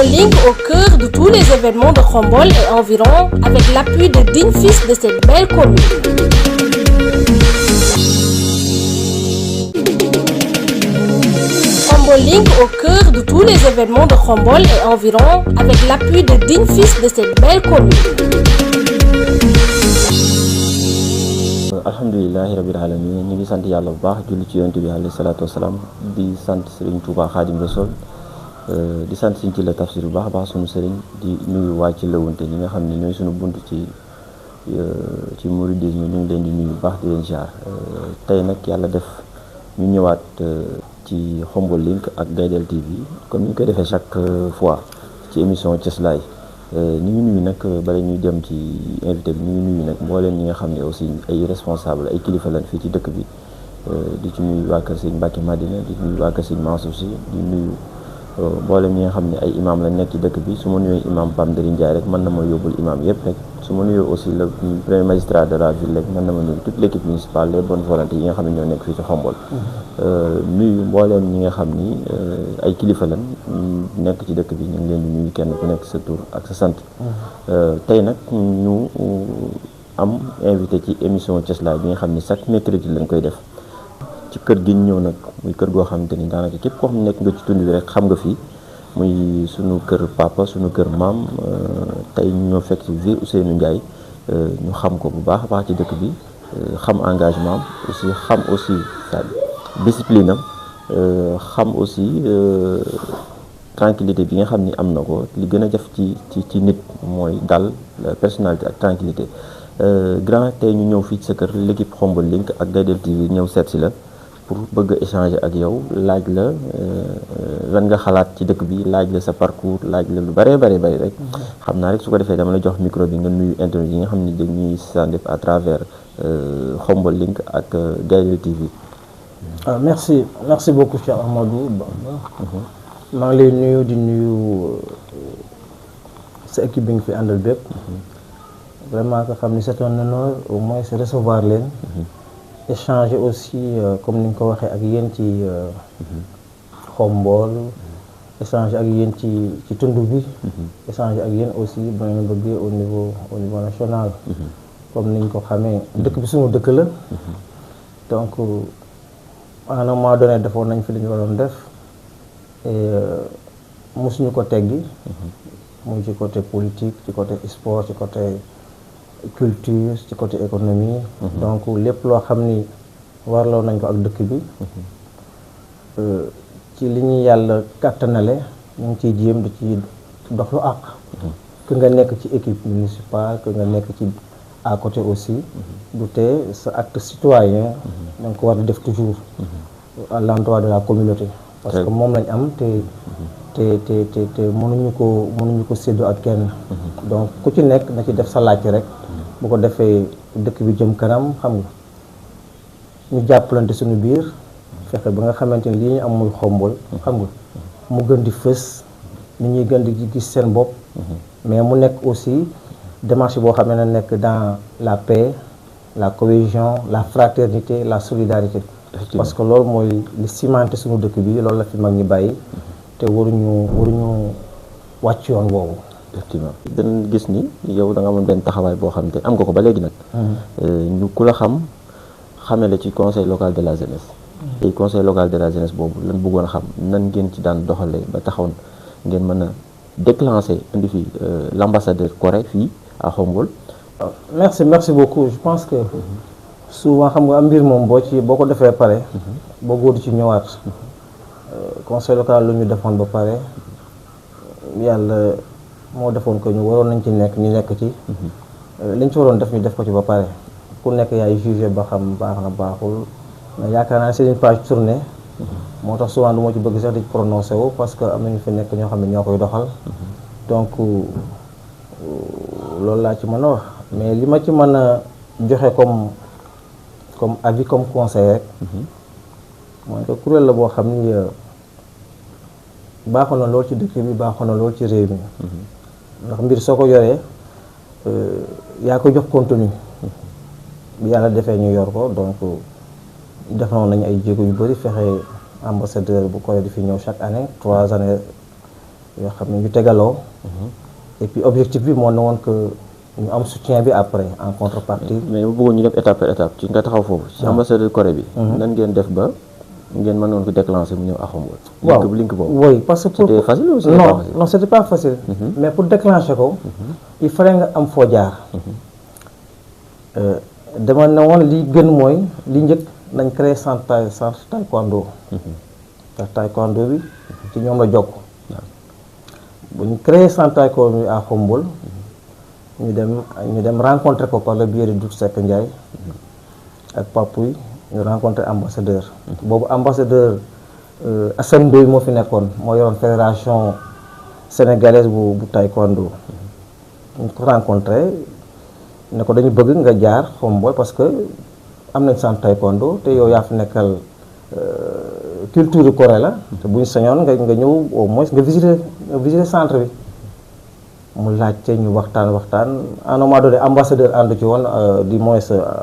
Link au cœur de tous les événements de Khombol et environ avec l'appui de dignes fils de cette belle commune. Link au cœur de tous les événements de Khombol et environ avec l'appui de dignes fils de cette belle commune. Alhamdulillahi rabbil alamin ñu ngi sant yàlla bu baax julli ci yonent bi alayhi salaatu wasalaam di sant Serigne Touba Khadim Rassoul di sant Serigne ci la tafsir bu baax a baax sunu Serigne di nuyu waa ci lëwante ñi nga xam ne ñooy sunu bunt ci mouridisme ñu ngi leen di nuyu bu baax di leen ziar tey nag yàlla def ñu ñëwaat ci Khombol Link ak Gaydel TV comme ni ñu koy defee chaque fois ci émission Cëslaay ñu ngi nuyu nag bala ñuy dem ci invité bi ñu ngi nuyu nag mbooleem ñi nga xam ne aussi ay responsable ay kilifa lañ fii ci dëkk bi di ci nuyu waa kër Sëñ Mbacke Madina di nuyu waa kër Sëñ Mansour Sy di nuyu mbooleem ñi nga xam ne ay imam lañ nekk ci dëkk bi su ma nuyoo imam Pam Ndari Ndiaye rek mën na ma yóbbul imam yëpp rek su ma nuyoo aussi le premier magistrat de la ville rek mën na ma nuyu toute l' équipe municipale les bonnes volontés yi nga xam ne ñoo nekk fii ci Khombol nuyu mbooleem ñi nga xam ni ay kilifa lañ nekk ci dëkk bi ñu ngi leen di nuyu kenn ku nekk sa tur ak sa sant tey nag ñu am invité ci émission Cëslaay bi nga xam ni chaque mercredi lañ koy def ci kër gi ñu ñëw nag muy kër goo xamante ni daanaka képp koo xam ne nekk nga ci tund bi rek xam nga fii muy sunu kër papa sunu kër maam tey ñu ñoo fekk ci vie Ousseynou Ndiaye ñu xam ko bu baax a baax ci dëkk bi xam engagement am aussi xam aussi discipline am xam aussi tranquillité bi nga xam ni am na ko li gën a jaf ci nit mooy dal personnalité ak tranquillité grand tey ñu ñëw fii ci sa kër l'équipe Khombol Link ak Gaydel TV ñëw seet si la pour bëgg a échanger ak yow laaj la lan nga xalaat ci dëkk bi laaj la sa parcours laaj la lu bëree bëri rek xam naa rek su ko defee dama la jox micro bi nga nuyu internet yi nga xam ni dañuy sàndef à travers Khombol Link ak Gaydel TV. merci beaucoup Cheikh Ahmadou maa ngi lay nuyu di nuyu sa équipe bi nga fi àndal bépp vraiment nga xam ni c'est un honneur au moins recevoir leen échanger aussi comme ni nga ko waxee ak yéen ci Khombol échanger ak yéen ci tund bi échanger ak yéen aussi bu ngeen bëggee au niveau national comme ni ñu ko xamee dëkk bi suñu dëkk la donc à un moment donné defoon nañ fi li ñu waroon def mosuñu ko teggi muy ci côté politique ci côté sport ci côté culture ci côté économie donc lépp loo xam ni warloo nañ ko ak dëkk bi ci li ñu yàlla kàttanale ñu ngi ciy jéem di ci dox lu àq que nga nekk ci équipe municipale que nga nekk ci à côté aussi du tee sa acte citoyen da nga ko war di def toujours à l'endroit de la communauté parce que moom lañ am te mënuñu ko séddoo ak kenn donc ku ci nekk na ci def sa laaj rek bu ko defee dëkk bi jëm kanam xam nga ñu jàppalante suñu biir fexe ba nga xamante ni lii ñu am muy Khombol xam nga mu gën di fës nit ñuy gën di gis seen bopp mais mu nekk aussi démarche boo xam ne nekk dans la paix la cohésion la fraternité la solidarité parce que loolu mooy li cimenté suñu dëkk bi loolu la fi mag ñi bàyyi te waruñu wàcc yoon boobu. effectivement dañ gis ni yow da nga amoon benn taxawaay boo xam te am nga ko ba léegi nag ñu ku la xamee la ci conseil local de la jeunesse tey conseil local de la jeunesse boobu lan bëggoon xam nan ngeen ci daan doxalee ba taxaw ngeen mën a déclencher indi fi l'ambassadeur Corée fii à Khombol. merci beaucoup je pense que souvent xam nga am mbir moom boo ko defee pare boo góor ci ñëwaat conseil local lu ñu defoon ba pare yàlla moo defoon ko ñu waroon nañ ci nekk ñu nekk ci liñ ci waroon def ñu def ko ci ba pare ku nekk yaay jugé ba xam baax na baaxul mais yaakaar naa c'est une page tournée moo tax souvent du ma ci bëgg sax di prononcé wu parce que am nañu fi nekk ñoo xam ne ñoo koy doxal donc loolu laa ci mën a wax mais li ma ci mën a joxe comme avis comme conseil rek mooy que kuréel la boo xam ni baaxoon na lool ci dëkk bi baaxoon na lool ci réew mi ndax mbir soo ko yoree yaa ko jox contenu bi yàlla defee ñu yor ko donc defoon nañu ay jéego yu bëri fexe ambassadeur bu Corée di fi ñëw chaque année 3 années yoo xam ne yu tegaloo. et puis objectif bi moo ne woon que ñu am soutien bi après en contrepartie. mais bu bëggoon ñu def étape par étape ci nga taxaw foofu. ci ambassadeur Corée bi. nan ngeen def ba ngeen mënoon ko déclencher mu ñëw à Khombole. waaw link boobu. oui parce que pour c'était facile ou c'était non pas facile? non c'était pas facile. mais pour déclencher ko. il fallait nga am foo jaar. dama ne woon li gën mooy li njëkk nañ créer centre taekwondo. te taekwondo bi ci ñoom la jokk. bu ñu créer centre taekwondo bi à Khombole ñu dem rencontrer ko par le biais de Doudou Seck Ndiaye ak Papouy ñu rencontrer ambassadeur. boobu ambassadeur Assane Ndoye moo fi nekkoon moo yoroon fédération sénégalaise bu taekwondo. ñu ko rencontrer ne ko dañu bëgg nga jaar Khombole parce que am nañ centre taekwondo te yow yaa fi nekkal culture du Corée la. te bu ñu sañoon nga ñëw au moins nga visiter centre bi. mu laajte ñu waxtaan à un moment donné ambassadeur àndu ci woon du moins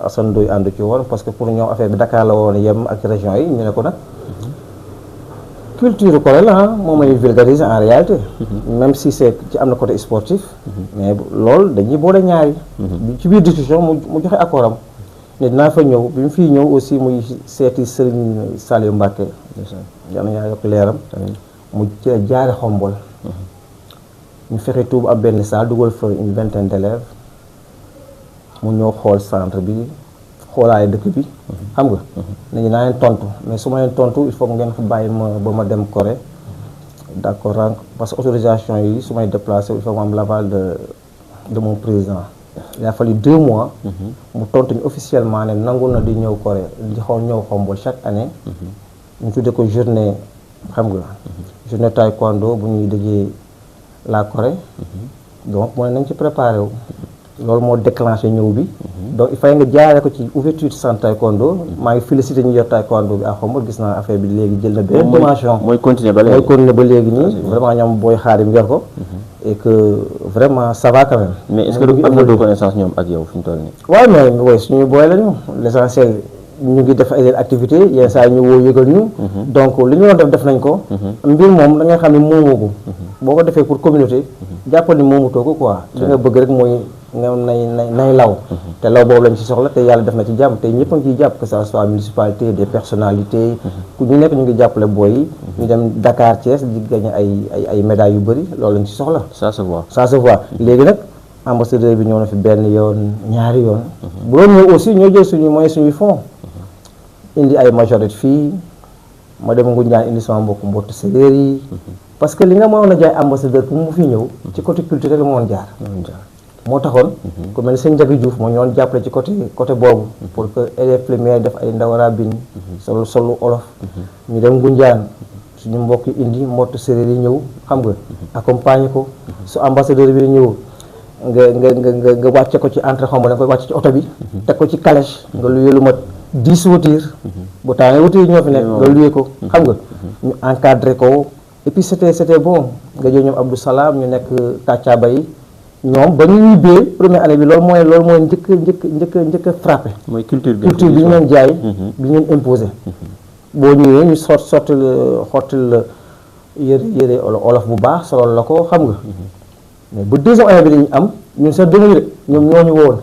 Assane Ndoye àndu ci woon parce que pour ñoom affaire bi Dakar la woon yem ak région yi ñu ne ko nag culture Corée la moom lay vulgariser en réalité. même si c'est ci am na côté sportif. mais loolu dañuy boole ñaari. ci biir discussion mu joxe accord am ne dinaa fa ñëw bi mu fiy ñëw aussi muy seeti Serigne Saliou Mbacké. yal na yokk leeram. mu ci jaare Khombole. ñu fexe tuub ab benn salle dugal fa une vingtaine d'élèves mu ñëw xool centre bi xoolaale dëkk bi. xam nga. nañu naa leen tontu mais su ma leen tontu il faut ngeen fa bàyyi ma ba ma dem Corée d'accord parce que autorisation yi su may déplacé il faut mu am l'aval de mon président. il a fallu 2 mois. mu tontu ñu officiellement ne nangu na di ñëw Corée di ñëw Khombole chaque année. ñu tuddee ko journée xam nga. journée taekwondo bu ñuy déggee la Corée. donc mooy nañ ci préparé wu. loolu moo déclenché ñëw bi. donc il fallait nga jaaree ko ci ouverture centre taekwondo maa ngi félicité ñu yor taekwondo bi à Khombole gis naa affaire bi léegi jël na benn dimension. mooy continuer ba léegi nii vraiment ñoom booy xaarim yor ko. et que vraiment ça va quand même. mais est-ce que am na reconnaissance ñoom ak yow fi ñu toll nii. waaw mais oui suñu booy lañu l'essentiel ñu ngi def ay activités yenn saa yi ñu woo yëgal ñu. donc li ñu doon def nañ ko. mbir moom da nga xam ne moomoo ko. boo ko defee pour communauté. jàppal ni moomatoo ko quoi. li nga bëgg rek mooy nga nay law. te law boobu lañ ci soxla te yàlla def na ci jàmm te ñëpp a ngi ciy jàpp que ça soit municipalité des personnalités. ku ñu nekk ñu ngi jàppale booy yi. ñu dem Dakar Thiès di gagné ay médailles yu bëri loolu lañ ci soxla. ça se voit léegi nag ambassadeur bi ñëw na fi benn yoon ñaari yoon. bu doon ñëw aussi ñoo jël suñuy fonds. indi ay majorité fii ma dem Ngoundiane indi sama mbokk séeréer yi. parce que li nga mënoon a jaay ambassadeur pour mu fi ñëw. ci côté culturel la moo jaar. moo taxoon. ku mel ni sëñ Ndiaga Diouf moo ñoon jàppale ci côté boobu. pour que élèves primaires def ay ndawara bin solu olof. ñu dem Ngoundiane suñu mbokk yi indi mbokk séeréer yi ñëw xam nga. accompagner ko. su ambassadeur bi ñëw nga wàcce ko ci entrée Khombole da nga koy wàcce ci oto bi. teg ko ci calèche. nga luye lu mat 10 voitures. bu tawee voitures yi ñoo fi nekk nga luye ko xam nga. ñu encadré ko et puis c'était bon nga jël ñoom Abdou Salam ñu nekk Tàccaaba yi ñoom ba ñu ñibbee première année bi loolu mooy njëkk a frappé. mooy culture bi ñu leen jaay. bi ñu leen imposé. boo ñëwee ñu xottil la yëre olof bu baax solol la ko xam nga. mais bu deuxième année bi dañu am ñun sax dëgg de ñoom ñoo ñu woon.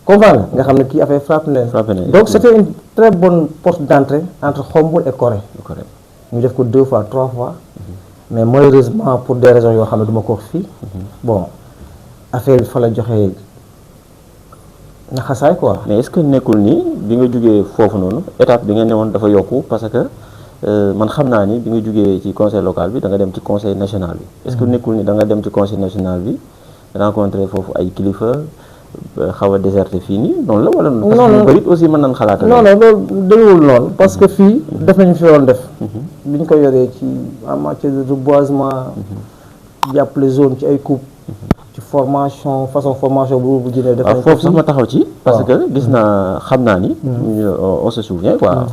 comprendre nga xam ne kii affaire frappé na leen. donc c'était une très bonne porte d'entrée entre Khombole et Corée. ñu def ko 2 fois 3 fois. mais malheureusement pour des raisons yoo xam ne du ma ko wax fii. bon affaire bi fa la joxee naxasaay quoi. mais est-ce que nekkul ni bi nga jugee foofu noonu étape bi nga newoon dafa yokku parce que man xam naa ni bi nga jugee ci conseil local bi da nga dem ci conseil national bi. est-ce que nekkul ni da nga dem ci conseil national bi rencontrer foofu ay kilifa xaw a déserté fii nii noonu la wala. parce que ñu bëri aussi mën nañ xalaat. non loolu demewul noonu parce que fii def nañu fi woon def. bi ñu ko yoree ci en matière de reboisement. jàppale zone ci ay coupe. ci façon formation bu jëlee. def nañu foofu sax ma taxaw ci. parce que gis naa xam naa ni. on se souvient quoi.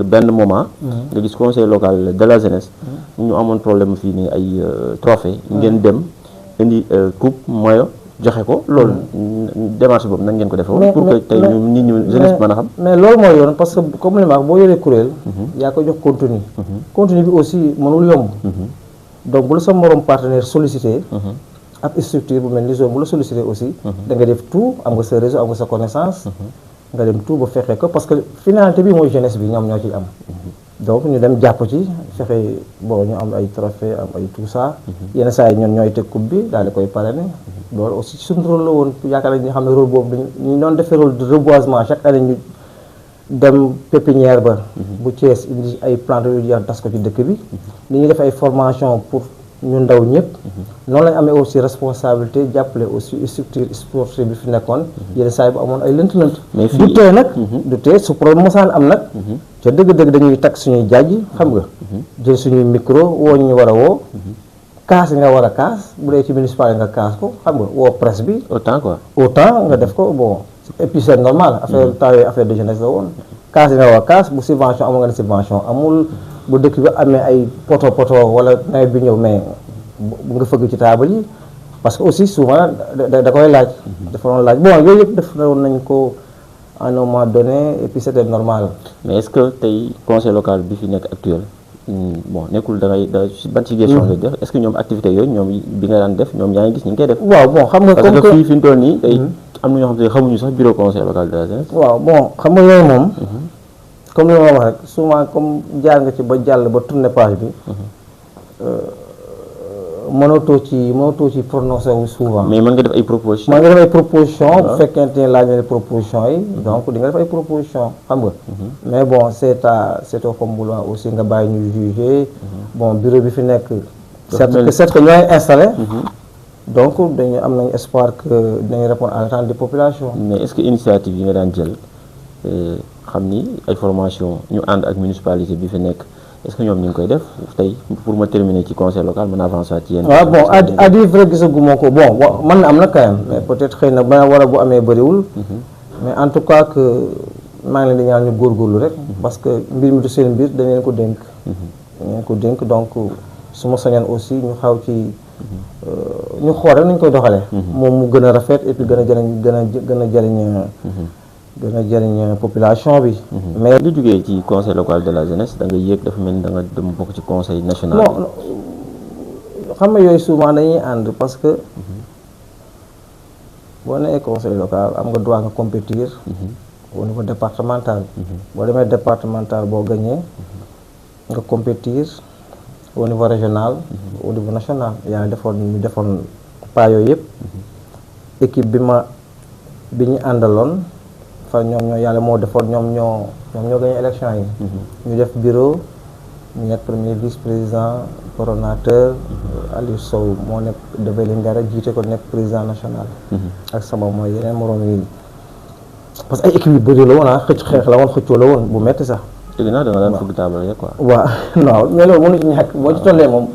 benn moment. nga gis conseil local de la jeunesse. ñu amoon problème fii nii ay trophée ngeen dem indi coupe maillot joxe ko loolu démarche boobu nan ngeen ko defee pour que tey ñu nit ñu jeunesse mën a xam. mais loolu mooy yoon parce que comme li ma wax boo yoree kuréel. yaa ko jox contenu. contenu bi aussi mënul yomb. donc bu la sa morom partenaire sollicité ab structure bu mel ni zone bu la sollicité aussi da nga def tout am nga sa réseau am nga sa connaissance nga dem tout ba fexee ko parce que finalité bi mooy jeunesse bi ñoom ñoo ciy am donc ñu dem jàpp ci fexe bon ñu am ay trophée am ay tout ça yenn saa yi ñoom ñooy teg coupe bi daal di koy parrainer loolu aussi suñu rôle la woon yaakaar nañ ñu xam ne rôle boobu ñu doon defee rôle de reboisement chaque année ñu dem pépinière ba bu Thiès indi ay plantes yu jeex tas ko ci dëkk bi ni ñu def ay formation pour ñu ndaw ñëpp noonu lañ amee aussi responsabilité jàppale aussi structure sportive bi fi nekkoon yenn saa yi bu amoon ay lënt-lënt du tee nag du tee su problème mosaan am nag ca dëgg-dëgg dañuy takk suñuy jaaj xam nga jël suñuy micro woo ñu war a woo kaas nga war a kaas bu dee ci municipal nga kaas ko xam nga woo presse bi autant nga def ko bon et puis c'est normal affaire temps yooyu affaire de jeunesse la woon kaas nga war a kaas bu subvention amul nga ne subvention amul bu dëkk bi amee ay poto wala nawet bi ñëw mais bu nga fëgg ci taabal yi parce que aussi souvent da koy laaj dafa doon laaj bon yooyu yëpp def na woon nañ ko à un moment donné et puis c'était normal. mais est-ce que tey conseil local bi fi nekk actuel bon nekkul da ban ci gestion ngay def est-ce que ñoom activité yooyu ñoom bi nga daan def ñoom yaa ngi gis ñu ngi koy def. waaw bon xam nga comme que parce que fii fi ñu toll nii tey am na ñoo xam ne xamuñu sax bureau conseil local de la jeunesse. waaw bon xam nga yooyu moom. comme li ma wax rek souvent comme jaar nga ci ba jàll ba tourner page bi. mënatoo ci prononcer wu souvent. mais mën nga def ay propositions. mën nga def ay propositions bu fekkente ne laaj na propositions yi. donc di nga def ay propositions xam nga. mais bon c'est au Khombole aussi nga bàyyi ñu juger. bon bureau bi fi nekk. certes que ñooy installé. donc dañu am nañu espoir que dinañu répondre à l'attente des populations. mais est-ce que initiative yi nga daan jël xam ni ay formation ñu ànd ak municipalité bi fi nekk. est-ce que ñoom ñu ngi koy def tey pour ma terminer ci conseil local mën a avancer ci yéen. waaw bon à dire vrai gisaguma ko bon mën na am na quand même mais peut-être xëy na ba war a bu amee bëriwul. mais en tout cas que maa ngi leen di ñaan ñu góorgóorlu rek. parce que mbir mi du seen mbir dañ leen ko dénk. dañ leen ko dénk donc su ma sañoon aussi ñu xaw ci ñu xool rek nañ koy doxalee. moom mu gën a rafet et puis gën a jëriñ population bi. mais li jógee ci conseil local de la jeunesse da nga yéeg dafa mel ni da nga dem bokk ci conseil national. non xam nga yooyu souvent dañuy ànd parce que boo nee conseil local am nga droit nga compétir. au niveau départemental. boo demee départemental boo gagné nga compétir au niveau régional. au niveau national yaa ngi defoon pas yooyu yëpp. équipe bi ñu àndaloon. fa ñoom ñoo yàlla moo defoon ñoom ñoo gagné élection yi. ñu def bureau ñu nekk premier vice-président coordonnateur Aliou Sow moo nekk de Vélingara jiite ko nekk président national. ak sama mooy yeneen moroom yi parce que ay équipe yu bëri la woon xeex la woon xëccoo la woon bu metti sax. dégg naa da nga daan fëgg taabal ya quoi. waaw non mais loolu mënu ci ñàkk boo ci tollee moom.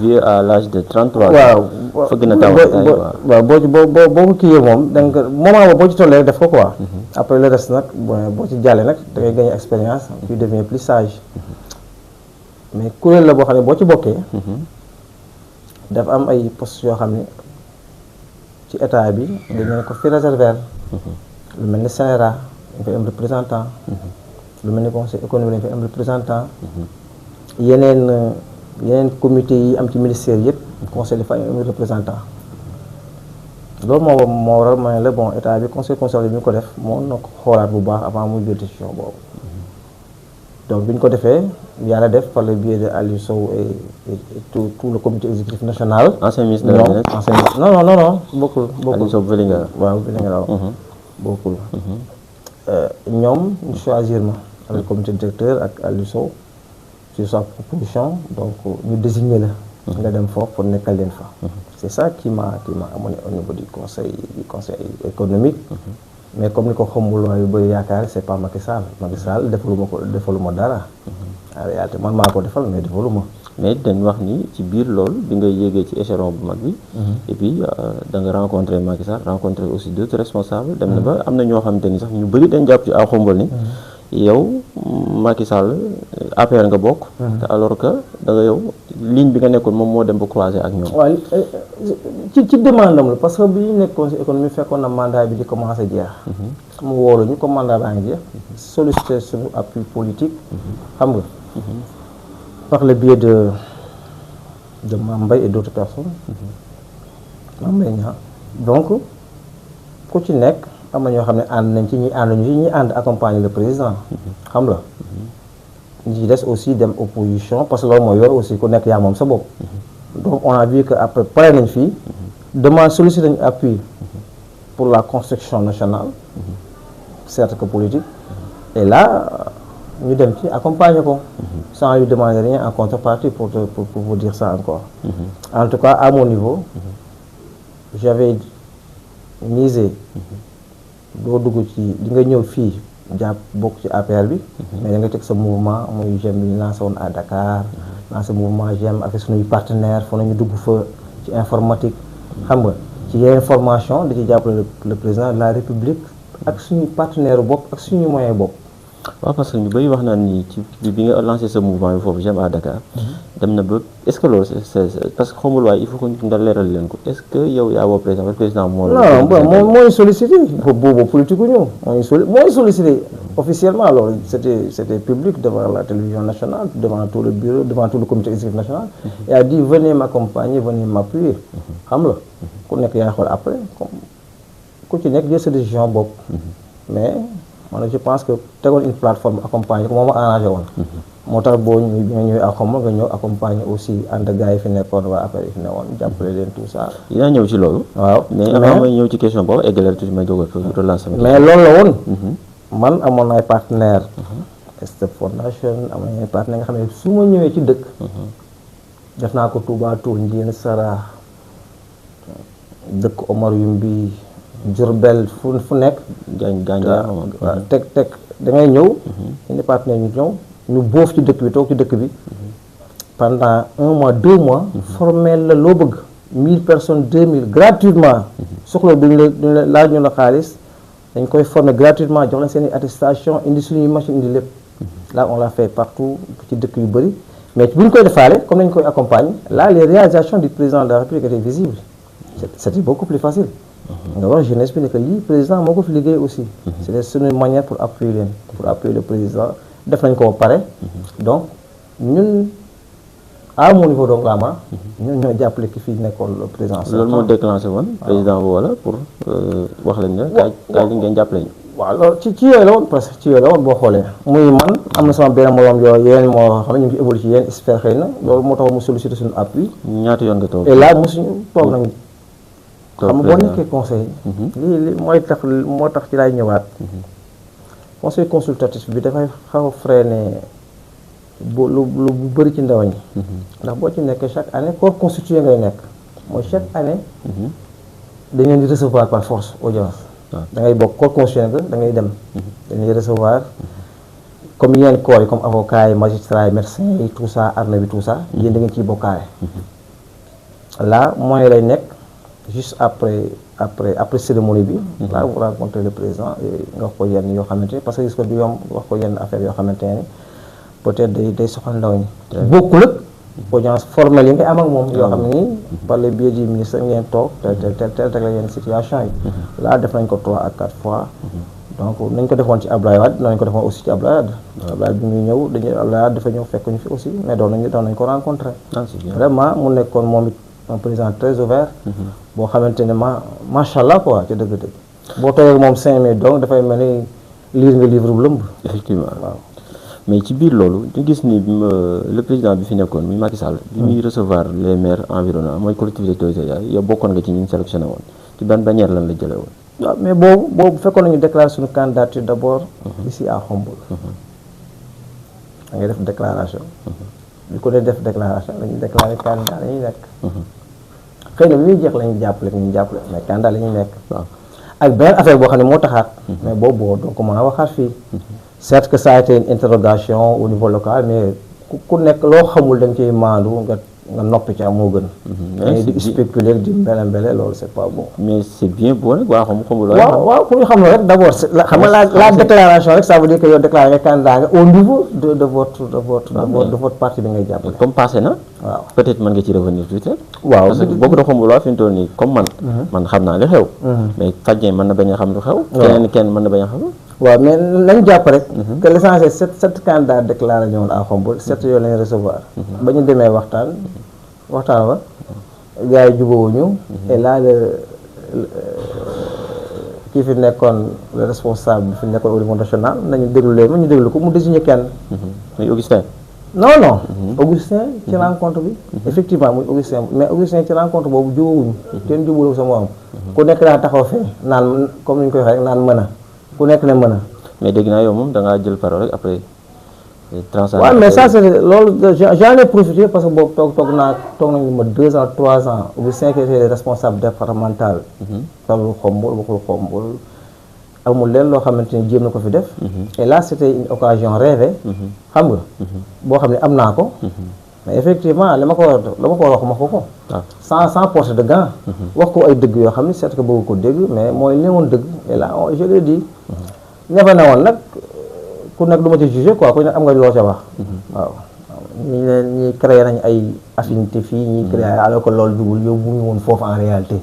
vieux à l'âge de 33. waaw fëgg na taabal waaw boo ko kiiyee moom da nga moment boobu boo ci tollee def ko quoi. après le reste nag boo ci jàllee nag da ngay gagner expérience. tu deviens plus sage. mais kuréel la boo xam ne boo ci bokkee. dafa am ay postes yoo xam ne ci état bi dañ leen ko fi réserver. lu mel ni CNRA dañ fay am représentant. lu mel ni conseil économique dañ fay am représentant. yeneen comité yi am ci ministère yëpp conseil dafa am représentant. loolu moo waral ma ne la bon état bi conseil consultatif bi ñu ko def moo na ko xoolaat bu baax avant muy jël décision boobu. donc bi ñu ko defee yàlla def par le biais de Aliou Sow et tout le comité exécutif national. ancien ministre de la jeunesse. non bokkul. Aliou Sow Vélingara. waaw Vélingara bokkul. ñoom ñu choisir ma avec comité directeur ak Aliou Sow sur sa proposition donc ñu désigner la. nga dem foofu pour nekkal leen fa. c'est ça qui m'a amené au niveau du conseil économique. mais comme ni ko xamul yu bëri yaakaar c'est pas Macky Sall defaluma dara. en réalité man maa ko defal mais defaluma. mais dañ wax ni ci biir loolu bi nga yéegee ci échelon bu mag bi. et puis da nga rencontré Macky Sall rencontré aussi d'autres responsables. dem na ba am na ñoo xamante ni sax ñu bëri dañ jàpp ci à Khombole ni. yow Macky Sall APR nga bokk. te alors que da nga yow ligne bi nga nekkoon moom moo dem ba croiser ak ñoom. waaw ci demande am la parce que bi ñu nekk conseil économique fekkoon na mandat bi di commencer jeex. mu wóolu ñu comme mandat baa ngi jeex. solliciter suñu appui politique. xam nga par le biais de de Mame Mbaye et d'autres personnes. Mame Mbaye Niang donc ku ci nekk am na ñoo xam ne ànd nañ ci ñi ànduñu ci ñi ànd accompagner le président. xam la ñi ci des aussi dem opposition parce que loolu mooy yor aussi ku nekk yaa moom sa bopp. donc on a vu que après pare nañ fii demande sollicité nañ appui pour la construction nationale. certes que politique. et là ñu dem ci accompagner ko. sans lui demander rien en contrepartie pour vous dire ça encore. En tout cas à mon niveau. j'avais misé. doo dugg ci di nga ñëw fii jàpp bokk ci APR bi. mais da nga teg sa mouvement muy j'aime bi ñu lancé woon à Dakar. lancé mouvement j'aime avec suñuy partenaires foo nañu dugg fa ci informatique. xam nga ci yeneen formation di ci jàppale le président de la République ak suñuy partenaire bopp ak suñuy moyen bopp. waaw parce que ñu bëri wax naan ni ci bi nga lancé sa mouvement bi foofu j'aime à Dakar. dem na ba est-ce que loolu c'est parce que xamul waaye il faut que nga leeral leen ko est-ce que yow yaa woo président moo la. non bon mooy sollicité boobu politique gu ñu mooy sollicité officiellement loolu c'était public devant la télévision nationale devant tout le bureau devant tout le comité exécutif national. et a dit venez m'accompagner venez m'appuyer. xam la ku nekk yaa ngi xool après comme ku ci nekk jël sa décision bopp. mais man je pense que tegoon une plateforme accompagner ko moo ma arrangé woon. moo tax boo ñëwee ak xamal nga ñëw accompagner aussi ànd gars yi fi nekkoon waa affaire yi fi nekkoon jàppale leen tout ça. dinaa ñëw ci loolu. waaw mais avant may ñëw ci question boobu eggaleel tuuti may jógal pour relancer. mais loolu la woon. man amoon ay partenaires. Step Foundation amoon ay partenaires nga xam ne su ma ñëwee ci dëkk. def naa ko Touba Toul Ndiéyène Sara dëkk Omar Yumbi Diourbel fu nekk. waaw teg da ngay ñëw. indi partenaires ñu ñëw. ñu boof ci dëkk bi toog ci dëkk bi pendant 1 mois 2 mois formel la loo bëgg 1000 personnes 2000 gratuitement soxla duñu la laaj ñu la xaalis dañ koy former gratuitement jox leen seen i attestation indi suñuy machine indi lépp là on l'a fait partout ci dëkk yu bëri mais bu ñu koy defaale comme nañu koy accompagner là les réalisations du président de la République étaient visibles c'était beaucoup plus facile nga wax jeunesse bi ne que lii président moo ko fi liggéey aussi c'était une manière pour appuyer le président def nañ ko pare donc ñun à mon niveau donc la ma ñun ñoo jàppale ki fii nekkoon le président. loolu moo déclenché woon président bu wala pour wax leen ne kaay li ngeen jàppale ñu. waaw loolu ci yooyu la woon parce que ci yooyu la woon boo xoolee muy man am na sama benn moroom yooyu yeneen moo xam ne ñu ngi évolué ci yeneen sphère xëy na loolu moo tax mu sollicité suñu appui. ñaata yoon nga toog. et là mosuñu toog nañu. xam nga boo nekkee conseil. lii moo tax ci laay ñëwaat. conseil consultatif bi dafay xaw a freiné lu bëri ci ndaw ñi. ndax boo ci nekkee chaque année corps constitué ngay nekk mooy chaque année. dañ leen di recevoir par force audience. da ngay bokk corps constitué nga da ngay dem. dañuy recevoir comme yeneen corps yi comme avocat yi magistrat yi médecin yi tout ça armée bi tout ça. yéen da ngeen ciy bokkaale. là moyen lay nekk juste après cérémonie bi. là vous rencontrez le président nga wax ko yenn yoo xamante parce que gis ko du yomb wax ko yenn affaire yoo xamante ne peut-être day soxal ndaw ñi. bokkul ak audience formelle yi nga am ak moom. yoo xam ne nii par le biais du ministre ngeen toog tel rek la yenn situation yi. là def nañ ko 3 à 4 fois. donc nañ ko defoon ci Abdoulaye Wade nañ ko defoon aussi ci Abdoulaye Wade. Abdoulaye bi muy ñëw Abdoulaye Wade dafa ñëw fekk ñu fi aussi mais doon nañ ko rencontré. vraiment mu nekkoon moom it un président très ouvert. boo xamante ne macha allah quoi ci dëgg-dëgg. boo toogee moom 5 minutes donc dafay mel ni lire nga livre bu lëmb. effectivement waaw. mais ci biir loolu ñu gis ni le président bi fi nekkoon muy Macky Sall. bi muy recevoir les maires environnants mooy collectivités territoriales yow bokkoon nga ci ñi ñu sélectionné woon ci ban bannière lan la jëlee woon. waaw mais boobu fekkoon nañu déclarer suñu candidature d'abord. ici à Khombole. da ngay def déclaration. bi ko dee def déclaration dañuy déclarer candidat la ñuy nekk. xëy na bi muy jeex la ñuy jàppale mais candidat la ñuy nekk. waaw ak beneen affaire boo xam ne moo taxaat. mais boobu donc mën a waxaat fii. certes que ça a été une interrogation au niveau local mais ku nekk loo xamul da nga ciy maandu nga noppi ca moo gën. mais di spéculer di mbele loolu c'est pas bon. mais c'est bien bon nag waa xamul. waaw pour ñu xam ne rek d'abord xam nga la déclaration rek ça veut dire que yow déclaré nga candidat nga au niveau de votre parti bi ngay jàppale. comme passé na. waaw peut-être mën nga ci revenir tuuti. waaw parce que boo ko xamul waa fi mu toll nii comme man. man xam naa li xew. mais fajjee mën na bañ a xam lu xew. kenn mën na bañ a xam. waaw mais nañ jàpp rek. que l'essentiel sept candidats déclaré ñëwoon à Khombole 7 yoo lañ recevoir. ba ñu demee waxtaan waxtaan wa gars yi jubóowuñu et là kii fi nekkoon le responsable bi fi nekkoon au niveau national nañu déglu leen ma ñu déglu ko mu désigné kenn. muy Augustin. non Augustin ci rencontre bi effectivement muy Augustin mais Augustin ci rencontre boobu jubóowuñu kenn jubóowu sama am ku nekk daa taxaw fee naan comme ni ñu koy waxee rek naan mën a ku nekk ne mën a mais dégg naa yow moom da ngaa jël parole rek après. waaw mais ça c'est loolu j'en ai profité parce que boobu toog nañu ma 2 ans 3 ans Augustin qui était responsable départemental waxul xombol amul leen loo xamante ni jéem na ko fi def et là c'était une occasion rêvée xam nga boo xam ne am naa ko mais effectivement la ma ko wax ma ko sans porter de gants wax ko ay dëgg yoo xam ne c'est que bëgg ko dégg mais mooy li woon dëgg et là je l'ai dit ñafa ne woon nag ku nekk du ma ci jugé quoi ku nekk am nga loo ca wax waaw ñi créé nañ ay affinité fii ñi créé alors que loolu dugul yow bu ñu woon foofu en réalité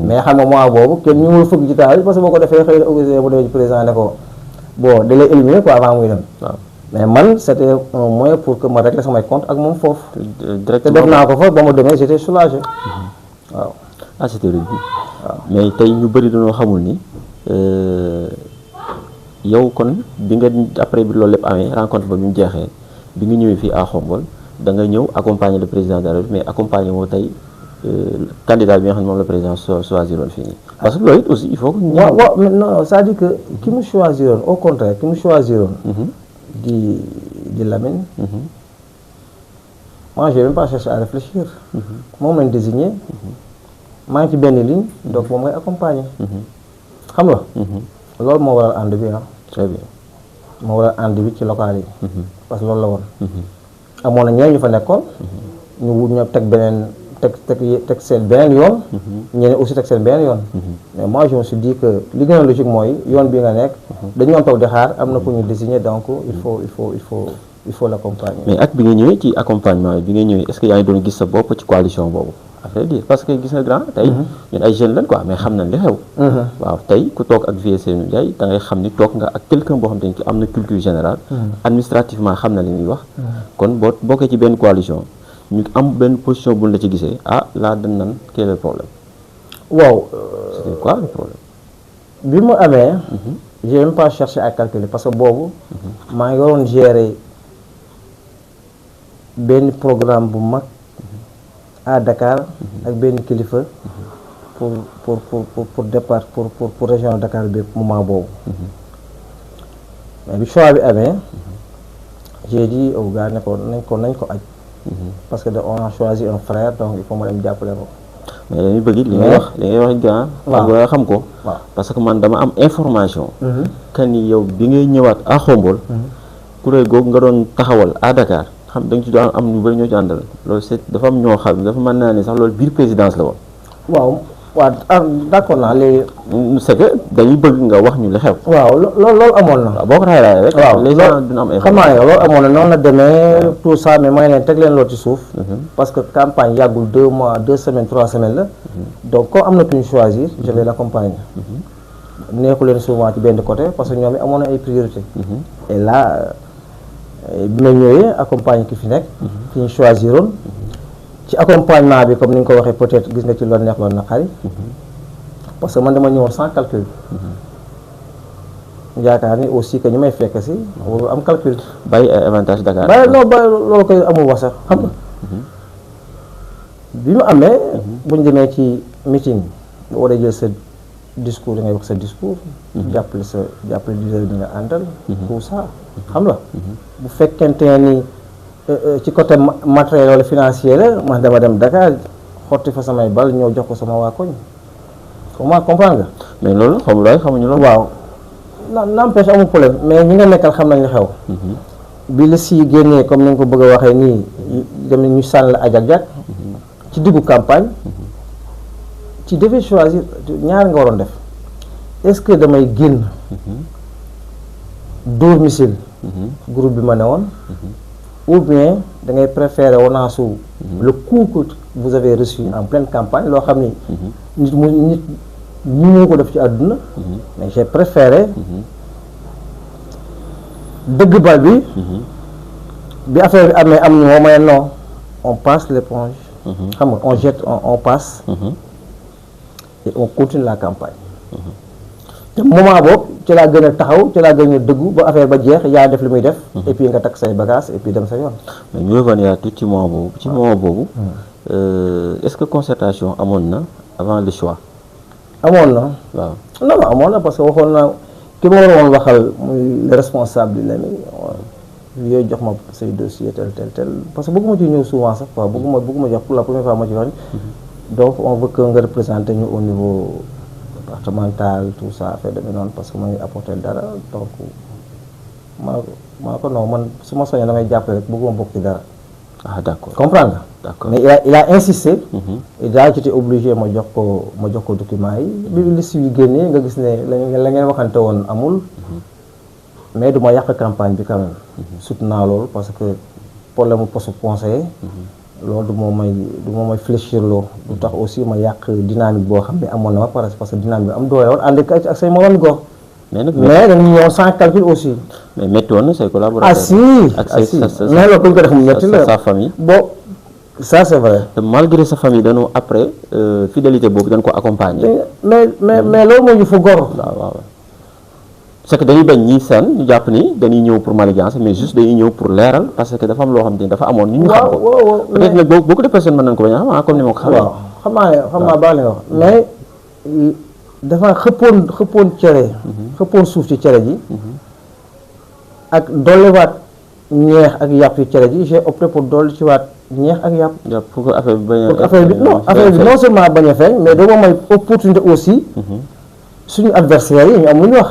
mais xam nga mois boobu kenn ñu mul fëgg ci taal parce que boo ko defee xëy na Augustin bu demee ci président ne ko bon da lay éliminer quoi avant muy dem mais man c'était un moyen pour que ma régler samay compte ak moom foofu te def naa ko fa ba ma demee j'étais soulagé waaw c'était rëy waaw mais tey ñu bëri dañoo xamul ni yow kon bi nga après bi loolu lépp amee rencontre ba bi mu jeexee bi nga ñëwee fii à Khombole da nga ñëw accompagner le président de la République mais accompagner moo tey candidat bi nga xam ne moom le président choisiroon fii nii parce que loolu it aussi il faut que waaw non c'est-à-dire que ki mu choisiroon au contraire ki mu choisiroon di Lamine moi j'ai même pas cherché à réfléchir moom lañ désigné maa ngi ci benn ligne donc moom ngay accompagner xam nga loolu moo waral ànd bi très bien moo waral ànd bi ci local yi parce que loolu la woon amoon na ñeneen ñu fa nekkoon ñu wut ñoo teg beneen teg seen beneen yoon ñeneen aussi teg seen beneen yoon mais moi je me suis dit que li gën a logique mooy yoon bi nga nekk dañu doon toog di xaar am na ku ñu désigner donc il faut l'accompagner. mais ak bi nga ñëwee ci accompagnement bi nga ñëwee est-ce que yaa ngi doon gis sa bopp ci coalition boobu après dire parce que gis nga grand tey ñun ay jeunes lañ quoi mais xam nañ li xew waaw tey ku toog ak Vieux Seynou Ndiaye da ngay xam ni toog nga ak quelqu'un boo xam te ni am na culture générale administrativement xam na li ñuy wax kon boo bokkee ci benn coalition ñu am benn position buñ la ci gisee là dañ nan quel est le problème waaw c'était quoi le problème bi mu amee j'ai même pas cherché à calculer parce que boobu maa ngi waroon gérer benn programme bu mag à Dakar ak benn kilifa pour départ pour région de Dakar bi moment boobu mais bi choix bi amee j'ai dit au gars ne ko nañ ko aj parce que on a choisi un frère donc il faut ma dem jàppale ko mais dañuy bëgg li ngay wax grand nga xam ko parce que man dama am information que ni yow bi ngay ñëwaat à Khombole kuréel googu nga doon taxawal à Dakar xam da nga ci doon am ñu bëri ñoo ci àndal loolu c'est dafa am ñoo xam dafa mën naa ne sax loolu biir présidence la woon waaw d'accord naa léegi c'est que dañuy bëgg nga wax ñu li xew waaw loolu amoon na boo ko raay rek waaw les gens dina am xam naa loolu amoon na noonu la demee tout ça mais may leen teg leen loolu ci suuf parce que campagne yàggul 2 mois 2 semaines 3 semaines la donc comme am na ku ñu choisir je vais l'accompagner neexu leen souvent ci benn côté parce que ñoom it amoon na ay priorité et là bi ma ñëwee accompagner ki fi nekk ki ñu choisiroon ci accompagnement bi comme ni nga ko waxee peut-être gis nga ci loolu neex loolu naqari parce que man dama ñëwoon sans calcul yaakaar ni aussi que ñu may fekk si waru am calcul bàyyi avantage Dakar bàyyi loolu koy amul wax sax xam nga bi mu amee buñ demee ci meeting ba war a jël sa discours da ngay wax sa discours jàppale leader bi nga àndal tout ça xam nga bu fekkente ni ci côté matériel wala financier la man dama dem Dakar xotti fa samay bal ñëw jox ko sama waa koñ comment comprendre nga mais loolu xamuñu loolu waaw n'empêche amul problème mais ñi nga nekkal xam nañ li xew bi la si génnee comme ni nga ko bëgg a waxee nii dem ñu sànn la ajak-jak ci diggu campagne ci devait choisir ñaar nga waroon def est-ce que damay génn dóor missile groupe bi ma ne woon ou bien da ngay préférer wanaasu le coup que vous avez reçu en pleine campagne loo xam ni nit ñu moo ko def ci àdduna mais j'ai préféré dëgg bal bi bi affaire bi amee am ñu moo may non on passe l'éponge xam nga on jette on passe. Et on continue la campagne. te moment boobu ci laa gën a taxaw ci laa gën a dëggu ba affaire ba jeex yaa def li muy def. et puis nga takk say bagages et puis dem sa yoon. mais ñu revenir tout ci moment boobu. ci moment boobu. est-ce que concertation amoon na avant le choix. amoon na. waaw non amoon na parce que waxoon naa ki ma waroon waxal muy le responsable la ni yooyu jox ma say dossier tel parce que bëgguma ci ñëw souvent sax quoi bëgguma jox pour la première fois ma ci wax. donc on veut que nga représenter ñu au niveau départemental tout ça affaire demee noonu parce que ma ngi apporter dara donc maa ko non man su ma soññee damay jàppale rek bëgguma bokk ci dara. ah d'accord comprendre nga. d'accord mais il a insisté. et daal j'étais obligé ma jox ko documents yi. bi liste yi génnee nga gis ne la ngeen waxante woon amul. mais du ma yàq campagne bi quand même. surtout naa loolu parce que problème mu poste conseiller. loolu du moo may fléchir loo du tax aussi ma yàq dynamique boo xam ne amoon na ma parce que dynamique bi am doole woon ànd ak say moroom gox. mais dañu ñëw sans calcul aussi. mais métti woon na say collaborateurs. ah si mais loolu bu ñu ko def mu métti la sa famille. bon ça c'est vrai. te malgré sa famille dañu après fidélité boobu dañ ko accompagner. mais loolu moo ñu fa gor. waaw c'est que dañuy bañ ñi seen ñu jàpp ni dañuy ñëw pour malveillance mais juste dañuy ñëw pour leeral parce que dafa am loo xam ne dafa amoon ñu xam ko. waaw peut-être nag beaucoup de personnes mën nañu ko bañ a xam comme ni ma ko xamee. waaw xam naa baax li nga wax mais dafa xëppoon cere. xëppoon suuf ci cere ji. ak dolliwaat ñeex ak yàpp ci cere ji j'ai opté pour dolli ci waat ñeex ak yàpp. pour que affaire bi bañ a. affaire bi non seulement bañ a feeñ mais dama may opportunité aussi. suñu adversaires yi ñu am lu ñu wax.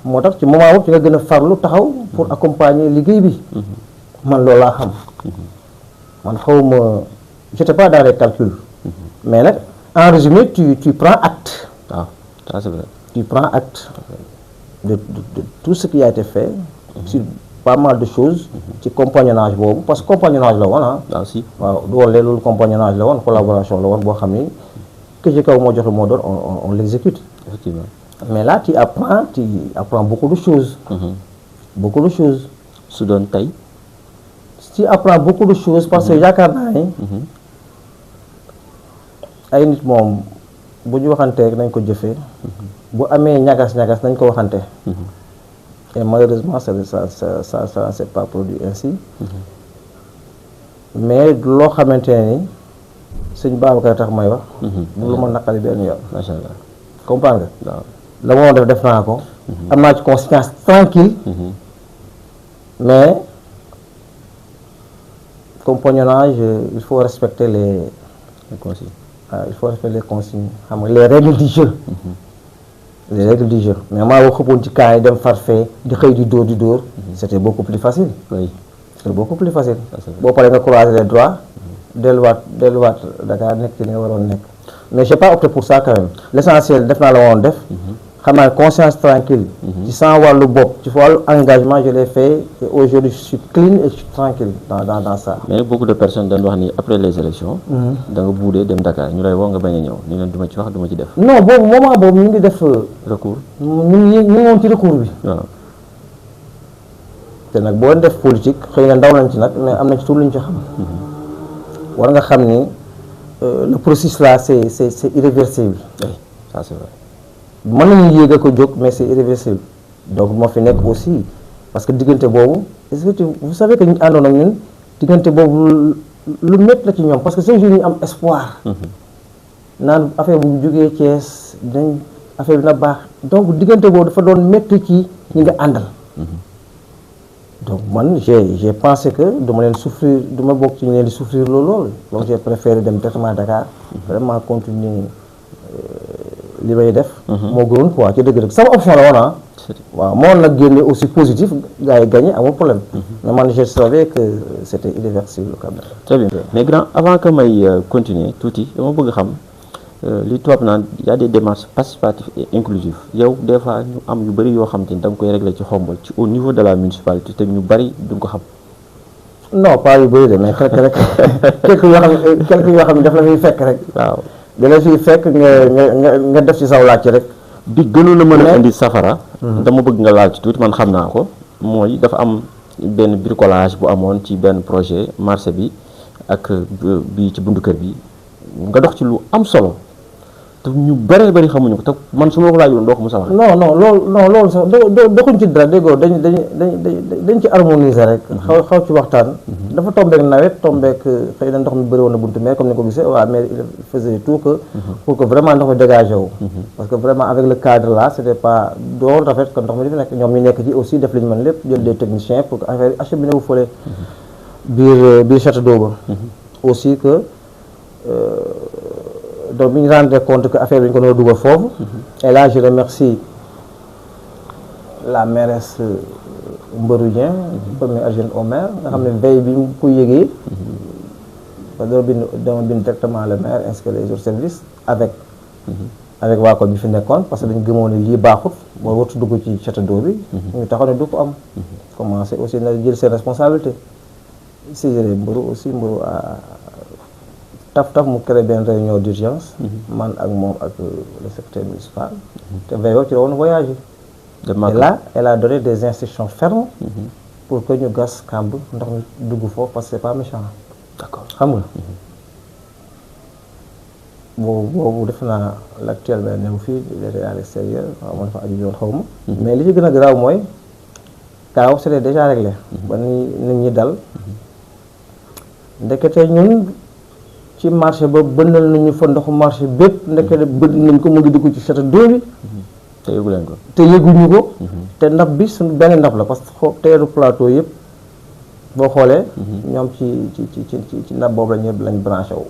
moo tax ci moment boobu ci nga gën a farlu taxaw pour accompagner liggéey bi. man loolu laa xam. man xawma j'étais pas dans les calculs. mais nag en résumé tu prends acte. waaw ça c'est vrai. tu prends acte de tout ce qui a été fait. sur pas mal de choses. ci compagnonnage boobu parce que compagnonnage la woon ah. waaw si waaw du woon loolu compagnonnage la woon collaboration la woon boo xam ni ki ci kaw moo joxe moo doon on l'exécute. effectivement. mais là tu apprends beaucoup de choses. beaucoup de choses. su doon tey. tu apprends beaucoup de choses parce que yaakaar naa ni. ay nit moom bu ñu waxantee rek nañ ko jëfee. bu amee ñagas-ñagas nañ ko waxante. et malheureusement ça s'est pas produit ainsi. mais loo xamante ne ni sëñ Babacar tax may wax. lu ma naqari benn yoon. macha allah comprendre nga. waaw la ma doon def naa ko. am naa ci conscience tranquille. mais compagnonnage il faut respecter les consignes. Il faut respecter les consignes xam nga les règles du jeu. les règles du jeu mais maa boo xëppoon ci cas yi dem farfee di xëy di dóor. c'était beaucoup plus facile. oui c'était beaucoup plus facile. boo paree nga croiser les doigts. delluwaat Dakar nekk ci li nga waroon nekk. mais j'ai pas opté pour ça quand même l'essentiel def naa la woon def. xam naa conscience tranquille. ci sans wàllu bopp ci wàllu engagement je l'ai fait et aujourd'hui je suis clean et je suis tranquille dans ça. mais beaucoup de personnes dañ wax ni après les élections. da nga buudee dem Dakar ñu lay woo nga bañ a ñëw ñu ne duma ci wax duma ci def. non boobu moment boobu ñu ngi def. recours. ñu ngi woon ci recours bi. waaw. te nag boo def politique xëy na ndaw nañ ci nag mais am na ci tout lu ñu ci xam. war nga xam ni le processus là c'est irréversible. oui ça c'est vrai. mën nañu yéeg a ko jóg mais c'est irréversible donc moo fi nekk aussi parce que diggante boobu est-ce que vous savez que ñu àndoon ak ñun diggante boobu lu métti la ci ñoom parce que ces jours ñu am espoir. naan affaire bu jógee Thiès dañ affaire bi na baax donc diggante boobu dafa doon métti ci ñi nga àndal. donc man j'ai pensé que duma leen souffrir duma bokk ci ñu leen di souffrir loolu donc j'ai préféré dem directement Dakar vraiment continuer li may def. moo gënoon quoi ci dëgg-dëgg sama option la woon ah. waaw moo nag génne aussi positif gars yi gagné amul problème. mais man je savais que c'était irréversible quand même. très bien mais grand avant que may continuer tuuti dama bëgg xam li tubaab naan y a des démarches participatives et inclusives yow des fois ñu am yu bëri yoo xam te ni da nga koy régler ci Xombol ci au niveau de la municipalité te ñu bëri duñ ko xam. non pas yu bëri de mais fekk rek quelques yoo xam ne daf la fiy fekk rek. waaw. dala fii fekk nga def ci saw laaj rek. bi gënoon a mën a indi safara. dama bëgg nga laal ci tuuti man xam naa ko mooy dafa am benn bricolage bu amoon ci benn projet marché bi ak bi ci buntu kër bi nga dox ci lu am solo te ñu bëree bëri xamuñu ko te man su ma ko laajoon doo ko mos a wax. loolu sax doxuñ ci dara déggoo dañ ci harmoniser rek. xaw ci waxtaan. dafa tombeek nawet tombeek xëy na ndox mi bëri woon na buntu mais comme ni ko gisee waaw mais il faisait tout que pour que vraiment ndox mi dégagé wu. parce que vraiment avec le cadre là c'était pas doon rafet que ndox mi di fi nekk ñoom ñu nekk ci aussi def li ñu mën lépp jël des techniciens pour que affaire acheminé wu fële biir château d'eau ba aussi que donc bi ñu rendre compte que affaire bi ñu ko doon dugal foofu. Et là je remercie la mairesse Mbarou Dieng, première adjointe au maire nga xam ne veille bi mu ko yëgee. parce que dama bind directement le maire ainsi que les autres services avec waa ko bi fi nekkoon parce que dañu gëmoon ne lii baaxut boo wartu dugg ci château d'eau bi. ñu taxaw ne du ko am. commencé aussi na jël seen responsabilité si jëlee Mbarou aussi Mbarou taf mu créé benn réunion d'urgence man ak moom ak le secrétaire municipal te veilloo ci la woon voyage et là elle a donné des instructions fermes pour que ñu gas kàmb ndox mi dugg foofu parce que c'est pas méchant. D'accord xam nga boobu def naa l'actuel ba new fii il était à l'extérieur xaw ma dafa aju yoon xaw ma mais li ci gën a garaaw mooy kaaw c'était déjà réglé ba nit ñi dal ndekete ñun ci marché ba bënnal nañu fa ndoxu marché bépp ndekete bënn nañ ko mu ngi dugg ci château d'eau bi te yëgu leen ko te yëguñu ko te ndab bi suñu benn ndab la parce que teeru plateau yëpp boo xoolee ñoom ci ndab boobu lañ branché wu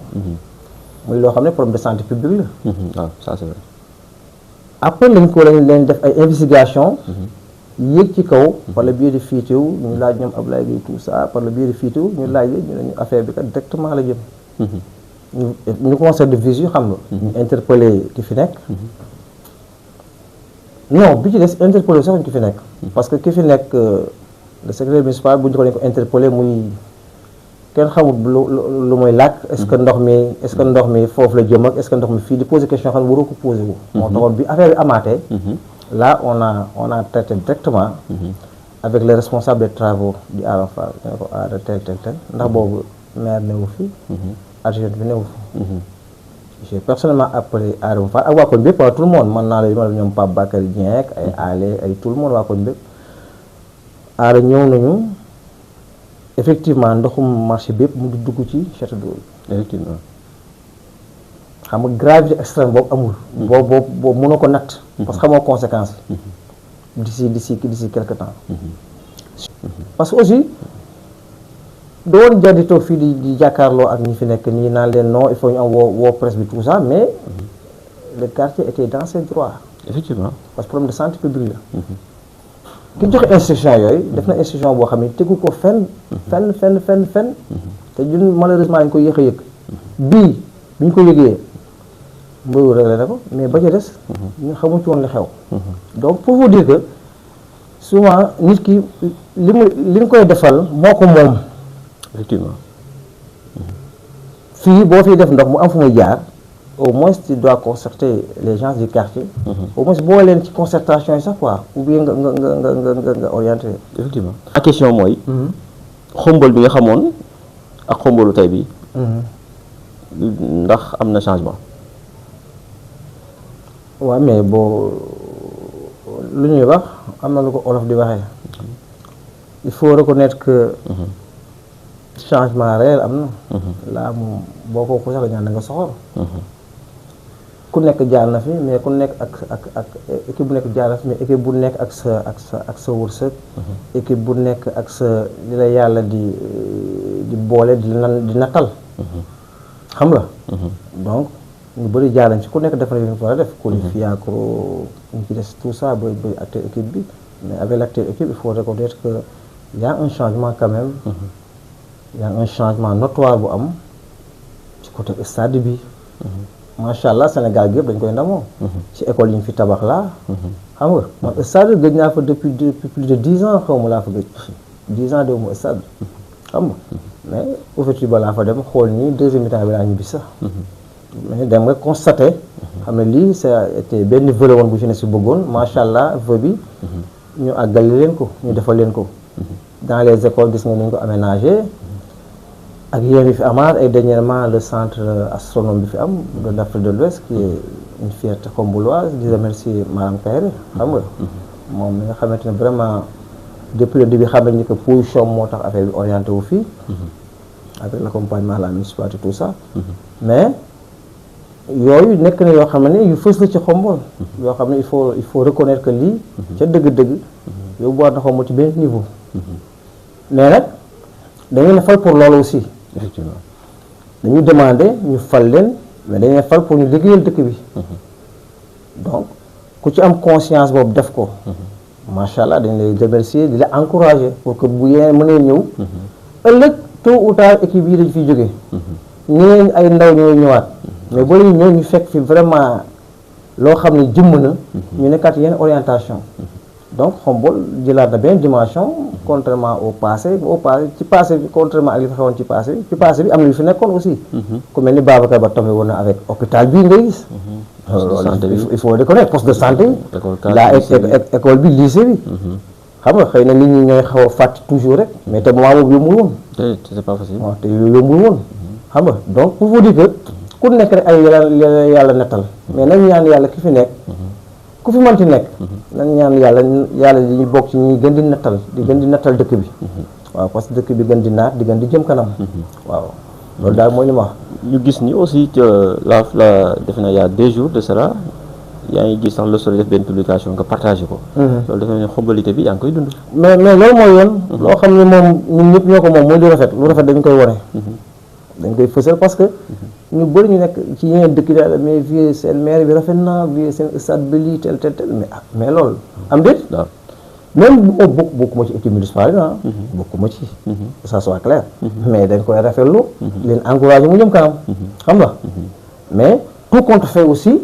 muy loo xam ne problème de santé publique la waaw ça c'est vrai après lañ def ay investigation yéeg ci kaw par le biais de FITEW ñu laaj ñoom Ablaye Gueye tout ça par le biais de FITEW ñu laaj ñu ne ñu affaire bi kat directement la jëm ñu conseil de visu xam nga ñu interpellé ki fi nekk non bi ci des interpellé sax ñu ki fi nekk parce que ki fi nekk le secrétaire municipal bu ñu ko dañ ko interpellé muy kenn xamul lu muy làkk est-ce que ndox mi foofu la jëm ak est-ce que ndox mi fii di poser question xam ne waroo ko poser wu moo taxoon bi affaire bi amaatee là on a traité directement avec les responsables des travaux du Arame Fall ne ko aada tel ndax boobu maire newu fi adjoint bi newu fi j'ai personnellement appelé Arame Fall ak waa koñ bépp tout le monde mën naa la ma ñoom Pape Bakary Dieng ak ay ale ay tout le monde waa koñ bépp aada ñëw nañu effectivement ndoxum marché bépp mu ngi dugg ci château d'eau effectivement xam nga gravité extrême boobu amul boobu mënoo ko natt parce que xamoo conséquence d'ici quelque temps parce que aussi doon jardi toog fii di jàkkaarloo ak ñi fi nekk nii naan leen non il faut ñu am woo presse bi tout ça mais le quartier était dans ses droits effectivement parce que problème de santé publique la ki joxe instruction yooyu def na instruction boo xam ne tegu ko fenn te ñun malheureusement dañ ko yéex a yëg bii bi ñu ko yëgee Mbarou réglé na ko mais ba ca des ñun xamuñ ci woon li xew donc pour vous dire que souvent nit ki li nga koy defal moo ko moom effectivement fii boo fiy def ndox mu am fu muy jaar au moins tu dois concerter les gens du quartier au moins boo leen ci concertation yi sax quoi ou bien nga orienté effectivement la question mooy xombal bi nga xamoon ak xombalu tey bi ndax am na changement waaw mais boo lu ñuy wax am na lu ko olof di waxee il faut reconnaître que changement réel am na laa moom boo ko sax la ñaan da nga soxor ku nekk jaar na fi mais ku nekk ak équipe bu nekk jaar na fi mais équipe bu nekk ak sa wërsëg équipe bu nekk ak sa li la yàlla di boole di nattal xam nga donc ñu bëri jaar nañ ci ku nekk def na li ñu war a def ku li fiacro ñu ci des tout ça ba acteur équipe bi mais avec l'acteur équipe il faut reconnaître que y a un changement quand même y a un changement notoire bu am ci côté stade bi macha allah Sénégal gi yëpp dañ koy ndamoo ci école yi ñu fi tabax laa xam nga man stade gëj naa fa depuis plus de 10 ans xaw ma laa fa gëj 10 ans déw ma stade xam nga mais ouverture ba laa fa dem xool nii deuxième mi-temps bi laa ñibbi sax mais dem nga constaté xam ne lii ça a été benn volet woon bu jeunesse si bëggoon macha allah veu bi ñu àggali leen ko ñu defal leen ko dans les écoles gis nga ni ñu ko aménagé ak yéen bi fi amaat et dernièrement le centre astronome bi fi am de l'Afrique de l'Ouest qui est une fierté khomboloise di remercier madame Kairé xam nga moom mi nga xamante ne vraiment depuis le début xam nañ ni que position moo tax affaire bi orienté wu fii avec l'accompagnement de la municipalité tout ça mais yooyu nekk na yoo xam ne yu fës la ci Khombole yoo xam ne il faut reconnaître que lii ca dëgg-dëgg yow bu war na Khombole ci benn niveau mais nag dañu ne fal pour loolu aussi effectivement dañu demander ñu fal leen mais dañu ne fal pour ñu liggéeyal dëkk bi donc ku ci am conscience boobu def ko macha allah dañ lay remercier di la encourager pour que bu yeneen mënee ñëw ëllëg tôt ou tard équipe yi dañ fiy jógee ñeneen ay ndaw ñooy ñëwaat mais ba lañu ñëw ñu fekk fi vraiment loo xam ne jëmm na ñu nekkaat yenn orientation donc Khombole jëlaat na benn dimension contrairement au passé ci passé bi contrairement ak li fi xewoon ci passé bi am na yu fi nekkoon aussi ku mel ni Babacar Ba tombé woon na avec hôpital bii ngay gis il faut reconnaître poste de santé la école bi lycée bi xam nga xëy na nit ñi ñooy xaw a fàtte toujours rek mais te moment boobu yombul woon c'est pas facile waaw te yombul woon xam nga donc pour vous dire que ku nekk rek ay yàlla nettal mais nañ ñaan yàlla ki fi nekk ku fi mënti nekk nañ ñaan yàlla di ñu bokk ci ñi gën di nettal dëkk bi waaw parce que dëkk bi gën di naat di gën di jëm kanam waaw loolu daal mooy li ma wax ñu gis ni aussi la defe na y a 2 jours de cela yaa ngi gis sax Le Soleil def benn publication nga partagé ko loolu defe na xombalité bi yaa ngi koy dund mais loolu mooy yoon loo xam ne moom ñun ñëpp ñoo ko moom mooy lu rafet dañ koy wone dañ koy fësal parce que ñu bëri ñu nekk ci yeneen dëkk daal mais vie seen maire bi rafet na vie seen stade bi lii tel mais loolu am déet même bu bokkuma ci équipe municipale bi bokkuma ci que ça soit clair mais dañ koy rafetlu leen encouragé mu jëm kanam xam nga mais tout compte fait aussi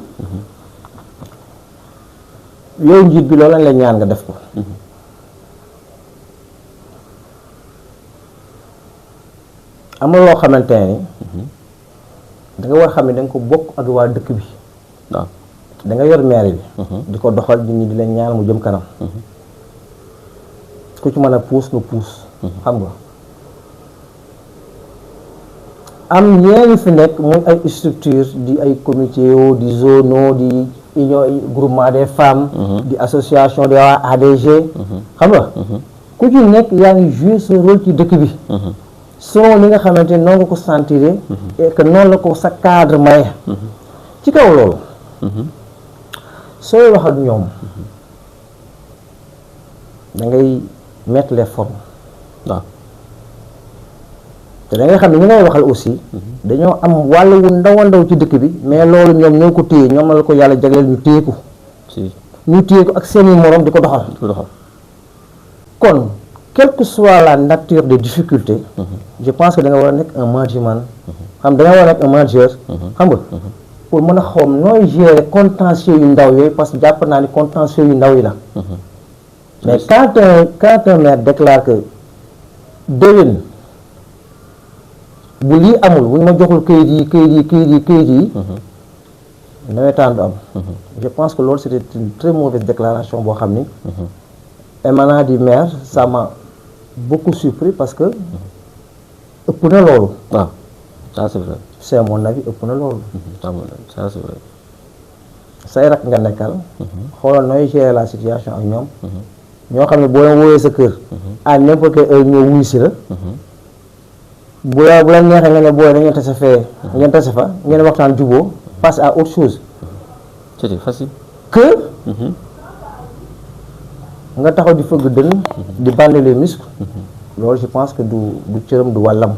yow njiit bi loolu lañ la ñaan nga def ko am na loo xamante ne da nga war xam ne da nga ko bokk ak waa dëkk bi waaw da nga yor maire bi di ko doxal nit ñi di leen ñaan mu jëm kanam ku ci mën a puus nga puus xam nga am ñeeni fi nekk muy ay structure di ay comité yoo di zone di union groupement des femmes di association de waa ADG xam nga ku ci nekk yaa ngi jouer ce rôle ci dëkk bi selon li nga xamante ne noonu nga ko sentir et que noonu la ko sa cadre maye ci kaw loolu sooy wax ak ñoom da ngay mettre les formes waaw te da ngay xam ne ñi ngay waxal aussi dañoo am wàll wu ndaw a ndaw ci dëkk bi mais loolu ñoom ñoo ko téye ñoom la ko yàlla jagleel ñu téye ko ak seeni morom di ko doxal kon quelle que soit la nature des difficultés je pense que da nga war a nekk un management xam da nga war a nekk un manager xam nga pour mën a xoom nooy gérer contentieux yu ndaw yooyu parce que jàpp naa ni contentieux yu ndaw yi la mais quand un maire déclare que déwén bu lii amul bu ñu ma joxul këyit yi nawetaan du am je pense que loolu c'était une très mauvaise déclaration boo xam ni émanant du maire ça m'a beaucoup surpris parce que ëpp na loolu waaw ça c'est vrai c'est mon avis ëpp na loolu ça c'est vrai say rak nga nekkal xoolal nooy gérer la situation ak ñoom ñoo xam ne boo leen wóoree sa kër à n'importe quelle heure ñoo wuy si la bu la neexee nga ne booy dañuy tase fee ngeen tase fa ngeen waxtaan juboo passe à autre chose c'était facile que nga taxaw di fëgg dënn di bander les muscles loolu je pense que du cëram du wàllam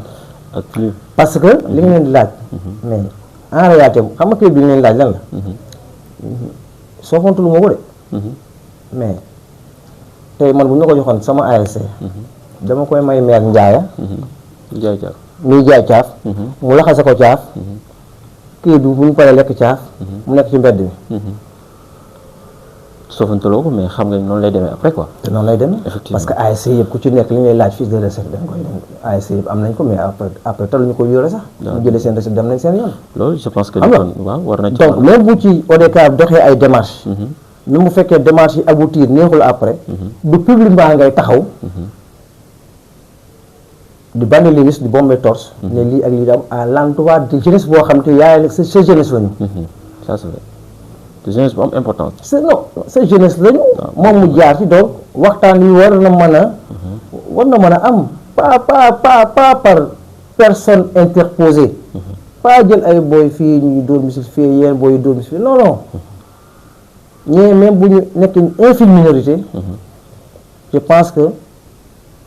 ak plus parce que li nga leen di laaj mais en réalité xam nga kay bi ñu leen laaj lan la soo fontul moo ko de mais tey man bu ñu ko joxoon sama ASC dama koy may maire Ndiaye muy jaay caaf mu laxase ko caaf kii du bu ñu paree lekk caaf mu nekk ci mbedd bi soofantaloo ko mais xam nga noonu lay demee après quoi. te noonu lay demee effectivement parce que ASC yëpp ku ci nekk li ngay laaj fiche de recette dañ koy ASC yëpp am nañ ko mais après taluñu ko yore sax ñu jëlee seen recette dem nañ seen yoon loolu je pense que xam nga waaw war na ci donc même bu ci ODCAV doxee ay démarches même bu fekkee démarches yi aboutir neexul après du publiquement ngay taxaw di bandi Lewis di bomber torse ne lii ak lii daam à l'endroit de jeunesse boo xam te yaay sa jeunesse lañu. ça c'est vrai te jeunesse bu am importance. c'est non sa jeunesse lañu. moom mu jaar ci donc waxtaan wi war na mën a am pas par personne interposée. pas jël ay booy fii ñuy dóor misil fii yéen booy dóor misil fii non ñee même bu ñu nekk une infime minorité. je pense que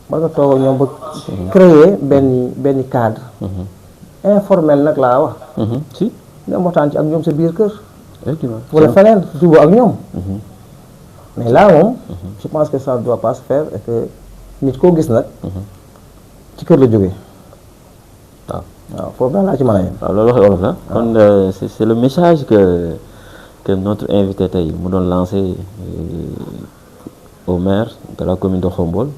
ba nga toog ak ñoom ba créer benn cadre informel nag laa wax. si nga waxtaan ci ak ñoom sa biir kër. effectivement wala feneen jubóo ak ñoom. mais là moom. je pense que ça ne doit pas se faire et que nit koo gis nag. ci kër la jógee. waaw foofu daal laa ci mën a yem. waaw loolu waxee wolof la. kon c'est le message que notre invité tey mu doon lancé au maire de la commune de Khombole.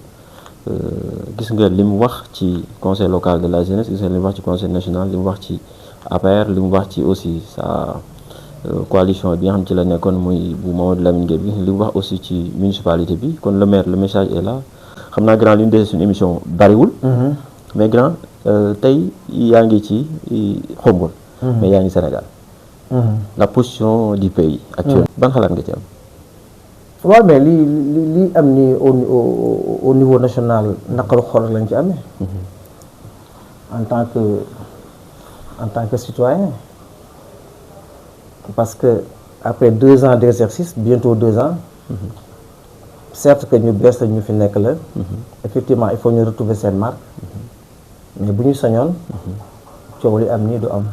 gis nga li mu wax ci conseil local de la jeunesse gis nga li mu wax ci conseil national li mu wax ci APR li mu wax ci aussi sa coalition bi nga xam ci la nekkoon muy bu Mamadou Lamine Gueye bi li mu wax aussi ci municipalité bi kon le maire le message est là xam naa grand li ñu dese suñu émission bariwul. mais grand tey yaa ngi ci Khombole. mais yaa ngi Sénégal. la position du pays actuellement. ban xalaat nga ci am. waaw mais li am ni au niveau national naqaru xol lañ ci amee. en tant que citoyen. parce que après 2 ans d'exercice bientôt 2 ans. certes que ñu bees la ñu fi nekk la. effectivement il faut ñu retrouver seen marque. mais bu ñu sañoon. coow li am nii du am.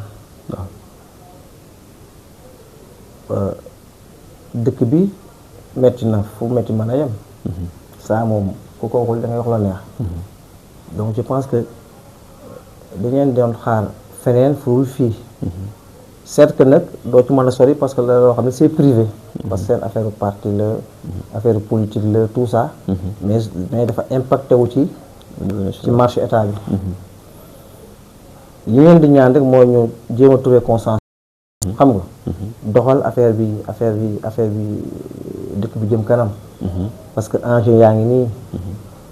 dëkk bi. metti na fu metti mën a yem. ça moom ku ko waxul da ngay wax la neex. donc je pense que dañeen doon xaar feneen furul fii. certes que nag doo ci mën a sori parce que la loo xam ne c'est privé. parce que seen affaire parti la affaire politique la tout ça. mais dafa impacté wu ci marché état bi. li ngeen di ñaan rek moo ñu jéem a trouver consensus. xam nga doxal affaire bi dëkk bi jëm kanam. parce que enjeu yaa ngi nii.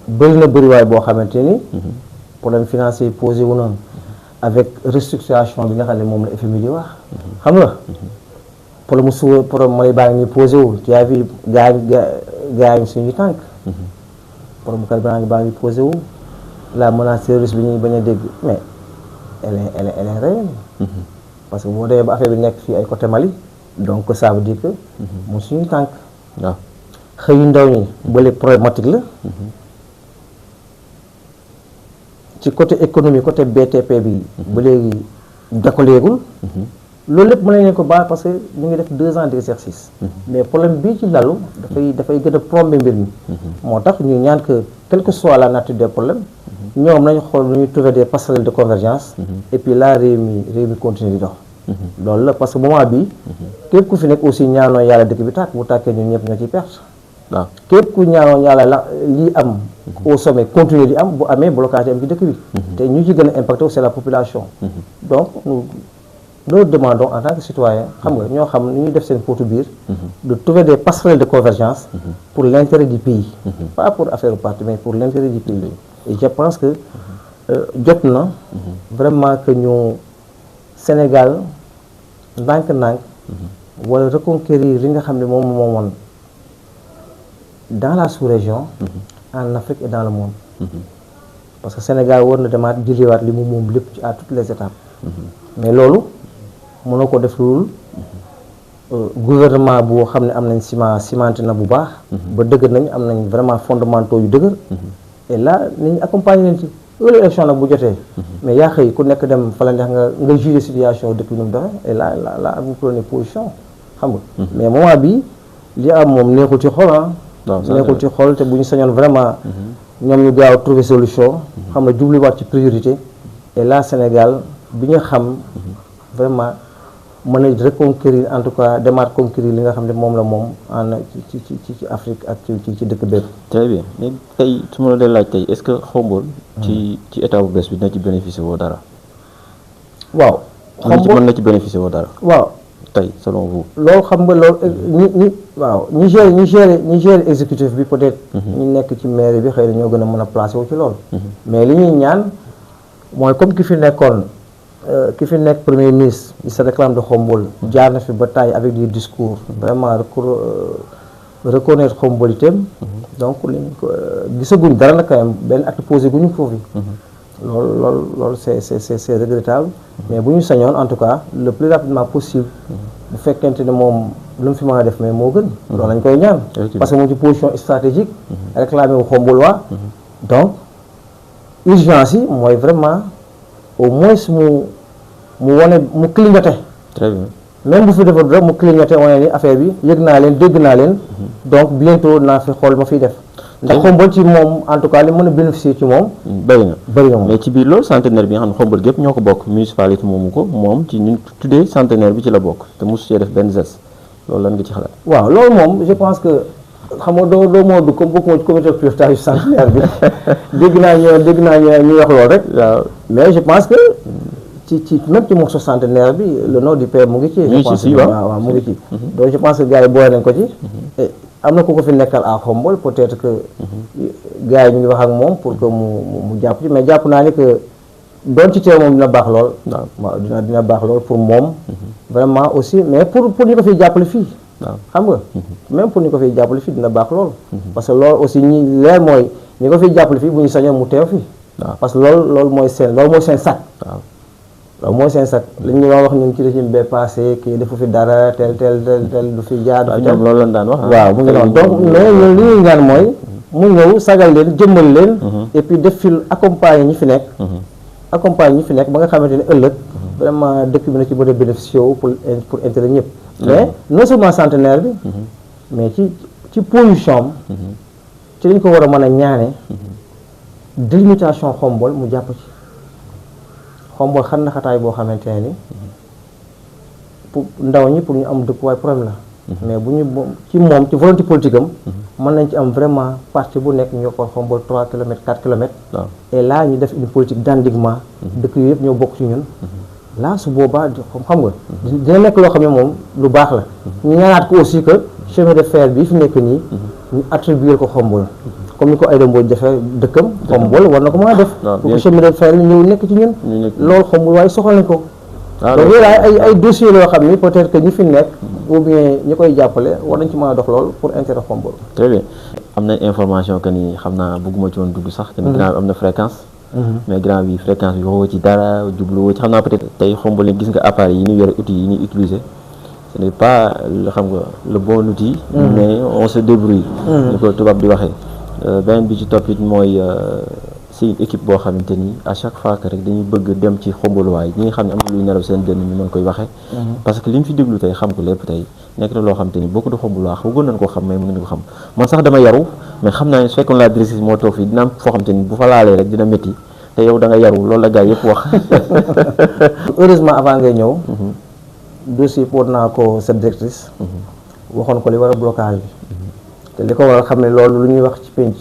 bëri na bëriwaay boo xamante ni. problème financier posé wu noonu. avec restructuration bi nga xam ne moom la FMI di wax. xam nga problème mooy baa ngi posé wu tu as vu gaa suñuy tànk. problème carburant baa ngi posé wu. la menace terroriste bi ñuy bañ a dégg mais elle est réelle. parce que boo demee ba affaire bi nekk fii ay côté Mali donc ça veut dire que mu suñuy tànk. waaw xëyu ndaw ñi bële problématique la. ci côté économie côté BTP bi. ba léegi dakkoleegul. loolu lépp mën nañu ko baax parce que ñu ngi def 2 ans d'exercice. mais problème bii ci lalu dafay gën a plombé mbir mi. moo tax ñu ñaan que quelle que soit la nature des problèmes. ñoom nañu xool nu ñuy trouver des passerelles de convergence. et puis là réew mi continuer di dox. loolu la parce que moment bi képp ku fi nekk aussi ñaanoo yàlla dëkk bi tàkk bu tàkkee ñun ñëpp nga ciy perte. waaw képp ku ñaanoo yàlla la lii am. au sommet continuer di am bu amee blocage am ci dëkk bi. te ñu ci gën a impacté c'est la population. donc nous demandons en tant que citoyen xam nga ñoo xam ni ñuy def seen potu biir. de trouver des passerelles de convergence. pour l'intérêt du pays. pas pour affaire parti mais pour l'intérêt du pays. et je pense que jot na. vraiment que ñu Sénégal ndànk-ndànk. wala reconquérir li nga xam ne moom moomoon dans la sous-région. en Afrique et dans le monde. parce que Sénégal war na demaat jëliwaat li mu moom lépp ci à toutes les étapes. mais loolu mënoo ko def loolu gouvernement boo xam ne am nañ cimenté na bu baax. ba dëgër nañ am nañ vraiment fondamentaux yu dëgër. et là ni ñu accompagner leen ci élection nag bu jotee. mais yaa xëy ku nekk dem fa la neex nga juger situation depuis nu mu doxee et là vous prenez position xam nga. mais moment bi li am moom neexul ci xol ah. neexul ci xol te bu ñu sañoon vraiment. ñoom ñu gaaw trouver solution. xam nga jubluwaat ci priorité. et là Sénégal bi nga xam vraiment mën a reconquérir en tout cas demaat conquérir li nga xam ne moom la moom en ci Afrique ak ci dëkk bépp. très bien mais tey su ma la dee laaj tey est-ce que Khombole. ci état bu bees bi dina ci bénéficier woo dara. waaw. mën na ci bénéficier woo dara. waaw tey selon vous. loolu xam nga loolu ñi gérer exécutif bi peut-être. ñi nekk ci mairie bi xëy na ñoo gën a mën a placer wu ci loolu. mais li ñuy ñaan mooy comme ki fi nekkoon premier ministre il se réclame de Khombole jaar na fi ba taille avec des discours vraiment reconnaître Khombole itam donc liñ ko gisaguñ dara nag quand même benn acte posé guñu foofu loolu c'est regrettable mais bu ñu sañoon en tout cas le plus rapidement possible bu fekkente ne moom lu mu fi mën a def mais moo gën loolu lañ koy ñaan parce que moom ci position stratégique réclamé wu Khombole waa donc urgence yi mooy vraiment au moins mu wane mu clignoté très bien même bu fi defar dara mu clignoté wane ni affaire bi yëg naa leen dégg naa leen donc bientôt naa fi xool ma fiy def ndax Khombole ci moom en tout cas li mën a bénéficier ci moom bëri na moom mais ci biir loolu centenaire bi nga xam ne Khombole gépp ñoo ko bokk municipalité moomu ko moom ci ñu tuddee centenaire bi ci la bokk te mosu cee def benn geste loolu lan nga ci xalaat waaw loolu moom je pense que xam nga doo moo du comme bokkuma ci comité de pilotage centenaire bi dégg naa ñu wax loolu rek waaw mais je pense que ci même ci morceau centenaire bi le nom du père mu ngi ci je pense waaw mu ngi ci donc je pense que gars yi boole nañ ko ci am na ku ko fi nekkal à Khombole peut-être que gars yi ñu ngi wax ak moom pour que mu jàpp ci mais jàpp naa ni que doon ci teew moom dina baax lool waaw dina baax lool pour moom vraiment aussi mais pour ñu ko fiy jàppale fii xam nga même pour ñu ko fiy jàppale fii dina baax lool parce que loolu aussi ñi leer mooy ñi ko fiy jàppale fii bu ñu sañoon mu teew fii parce que loolu mooy seen sac loolu mooy seen sac li ñu wax ñun ci régime bee passé kii defu fi dara tel du fi jaar ñoom loolu lañ daan wax waaw mu ngi noonu donc mais ñun li ñuy ñaan mooy mu ñëw sagal leen jëmmal leen et puis def fi accompagner ñi fi nekk ba nga xamante ne ëllëg vraiment dëkk bi na ci mën a bénéficier wu pour intérêt ñëpp mais non seulement centenaire bi mais ci position ci lañ ko war a mën a ñaane délimitation Khombole mu jàpp ci Khombole xam na xataay boo xamante ne ni pour ndaw ñi pour ñu am dëkkuwaay problème la mais bu ñu ci volonté politique am mën nañ ci am vraiment parti bu nekk ñoo ko Khombole 3 kilomètres 4 kilomètres et là ñu def une politique d'endiguement dëkk yooyu yëpp ñoo bokk ci ñun là su boobaa xam nga dina nekk loo xam ne moom lu baax la ñu ñaanaat ko aussi que chemin de fer bi fi nekk nii ñu attribuer ko Khombole comme ni ko Aïda Mbodj defee dëkkam Khombole war na ko mën a def pour que chemin de fer yi ñëw nekk ci ñun loolu Khombole waaye soxal nañ ko donc yooyu ay dossiers loo xam ni peut-être que ñi fi nekk ou bien ñi koy jàppale war nañ ci mën a dox loolu pour intérêt Khombole très bien am na information que ni xam naa bëgguma ci woon dugg sax que ni grand bi am na fréquence mais grand bi fréquence bi waxoo ci dara jubluwoo ci xam naa peut-être tey Khombole gis nga appareil yi ñu yore outils yi ñuy utiliser ce n'est pas xam nga le bon outil mais on se débrouille ni ko tubaab di waxee beneen bi ci topp it mooy c'est une équipe boo xamante ni à chaque fois que rek dañuy bëgg dem ci Khombole waay ñi nga xam ne am na luy nelaw seen dënn ñu mën koy waxee parce que li ñu fi déglu tey xam ko lépp tey nekk na loo xamante ni beaucoup de Khombole waa bëggoon nañ koo xam mais mënuñu ko xam man sax dama yaru mais xam naa ne su fekkoon la directrice moo toog fii dina am foo xamante ni bu fa laalee rek dina métti te yow da nga yaru loolu la gars yëpp wax heureusement avant ngay ñëw dossier pour naa ko sa directrice waxoon ko li war a blocage bi te li ko waral xam ne loolu lu ñuy wax ci pénc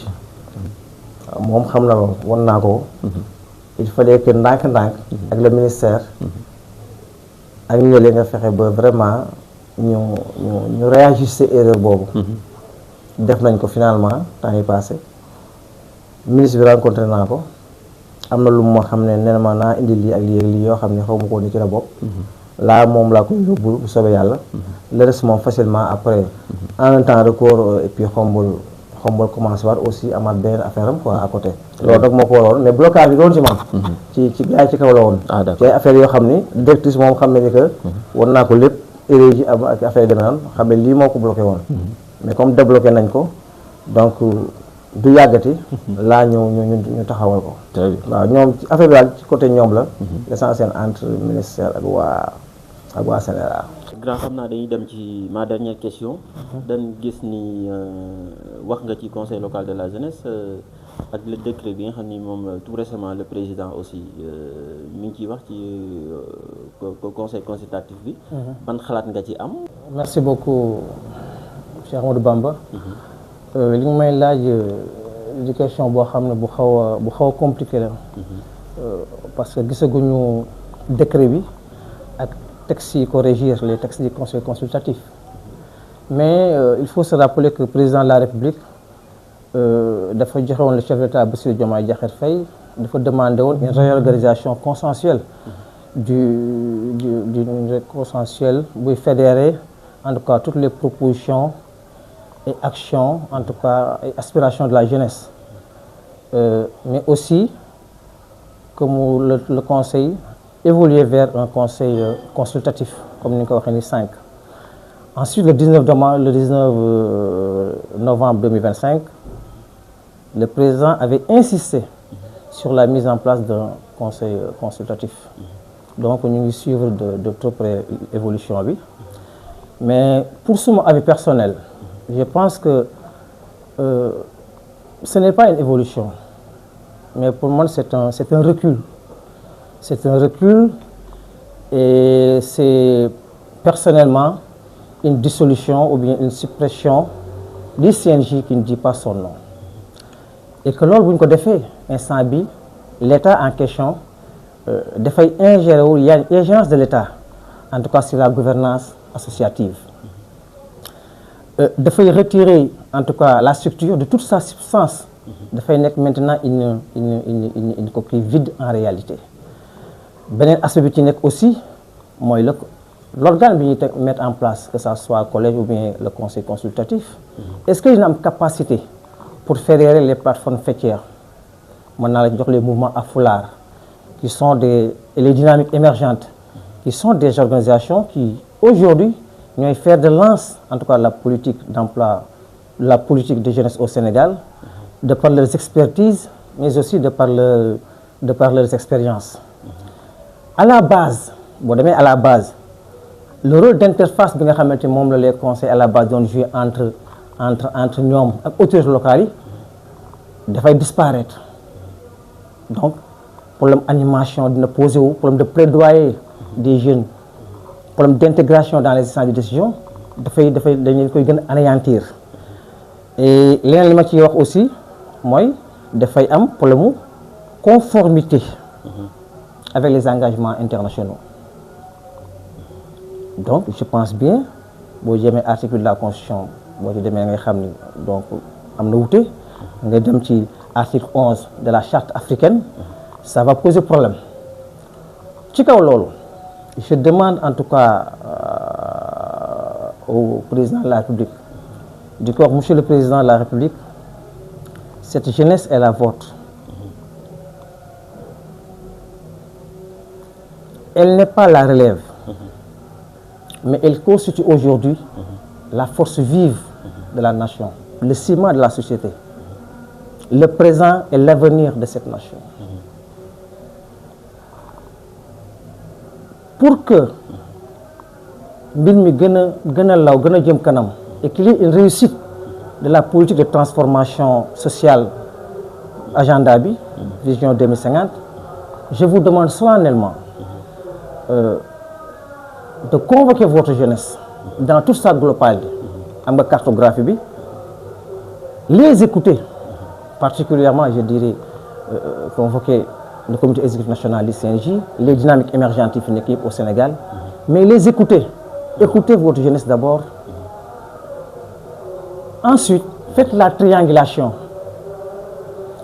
moom xam na loolu won naa ko il fallait que ndànk-ndànk ak le ministère ak ñële nga fexe ba vraiment ñu réajuster erreur boobu def nañ ko finalement temps yi passé ministre bi rencontré naa ko am na lu ma xam ne nee na ma naa indi lii ak lii yoo xam ne xaw ma ko ni ci la bopp laa moom laa koy yóbbul bu soobee yàlla le reste moom facilement après en un temps record et puis Khombole commencé waat aussi amaat beneen affaire am quoi à côté loolu rek moo ko waroon mais blocage bi doon ci man ci gars yi ci kaw la woon ci ay affaires yoo xam ni directrice moom xam ne ni que war naa ko lépp erreur yi am ak affaire yi demee naan xam ne lii moo ko bloqué woon mais comme débloqué nañ ko donc du yàggati laa ñu taxawal ko waaw ñoom affaire bi daal ci côté ñoom la l'essentiel entre ministère ak waa Sénégal grand xam naa dañuy dem ci ma dernière question dañ gis ni wax nga ci conseil local de la jeunesse ak le décret bi nga xam ni moom tout récemment le président aussi mi ngi ciy wax ci conseil consultatif bi ban xalaat nga ci am merci beaucoup Cheikh Amadou Bamba li nga may laaj di question boo xam ne bu xaw a compliqué la parce que gisaguñu décret bi ak textes yi ko régir les textes du conseil consultatif mais il faut se rappeler que le président de la République dafa joxewoon le chef d'État Bassirou Diomaye Diakhar Faye dafa demandé woon une réorganisation consensuelle d'une consensuelle buy fédérer en tout cas toutes les propositions et actions, en tout cas et aspirations de la jeunesse, mais aussi comme le conseil évoluer vers un conseil consultatif comme ni nga ko waxee ni 5. Ensuite le 19 novembre 2025, le président avait insisté sur la mise en place d'un conseil consultatif. Donc ñu ngi suivre de trop près évolution bi, mais pour mon avis personnel, je pense que ce n'est pas une évolution, mais pour moi c'est un recul. C'est un recul et c'est personnellement une dissolution ou bien une suppression du CNJ qui ne dit pas son nom. Et que loolu bu ñu ko defee instant bi l'État en question dafay ingérer wu, il y a une ingérence de l'État en tout cas sur la gouvernance associative. Dafay retirer en tout cas la structure de toute sa substance, dafay nekk maintenant une coquille vide en réalité. Beneen aspect bi ci nekk aussi mooy l'organe bi ñuy mettre en place, que ça soit collège ou bien le conseil consultatif, est-ce que dina am capacité pour fédérer les plateformes faîtières? Mën naa la jox les mouvements à foulard qui sont les dynamiques émergentes, qui sont des organisations qui aujourd'hui ñooy faire de lance en tout cas la politique d'emploi, la politique de jeunesse au Sénégal, de par leurs expertises mais aussi de par leurs expériences. À la base boo demee à la base, le rôle d'interface bi nga xamante ni moom la les conseils à la base doon jouer entre ñoom ak autorités locales yi dafay disparaître. Donc problème animation dina posé wu, problème de plaidoyer des jeunes, problème d'intégration dans les instances de décision dañu koy gën a anéantir. Et leneen li ma ciy wax aussi mooy dafay am problème mu conformité avec les engagements internationaux. Donc je pense bien boo jëmee article de la Constitution boo ci demee nga xam ni donc am na wuute nga dem ci article 11 de la charte africaine, ça va poser problème. Ci kaw loolu je demande en tout cas au président de la République di ko wax, monsieur le président de la République, cette jeunesse est la vôtre. Elle n'est pas la relève, mais elle constitue aujourd'hui la force vive de la nation, le ciment de la société, le présent et l'avenir de cette nation. Pour que mbir mi gën a law gën a jëm kanam et qu'il y ait une réussite de la politique de transformation sociale agenda bi vision 2050, je vous demande solennellement de convoquer votre jeunesse dans toute sa globalité, am nga cartographie bi, les écouter, particulièrement je dirais convoquer le comité exécutif national du CNJ, les dynamiques émergentes yi fi nekk yëpp au Sénégal, mais les écouter votre jeunesse d'abord. Ensuite faites la triangulation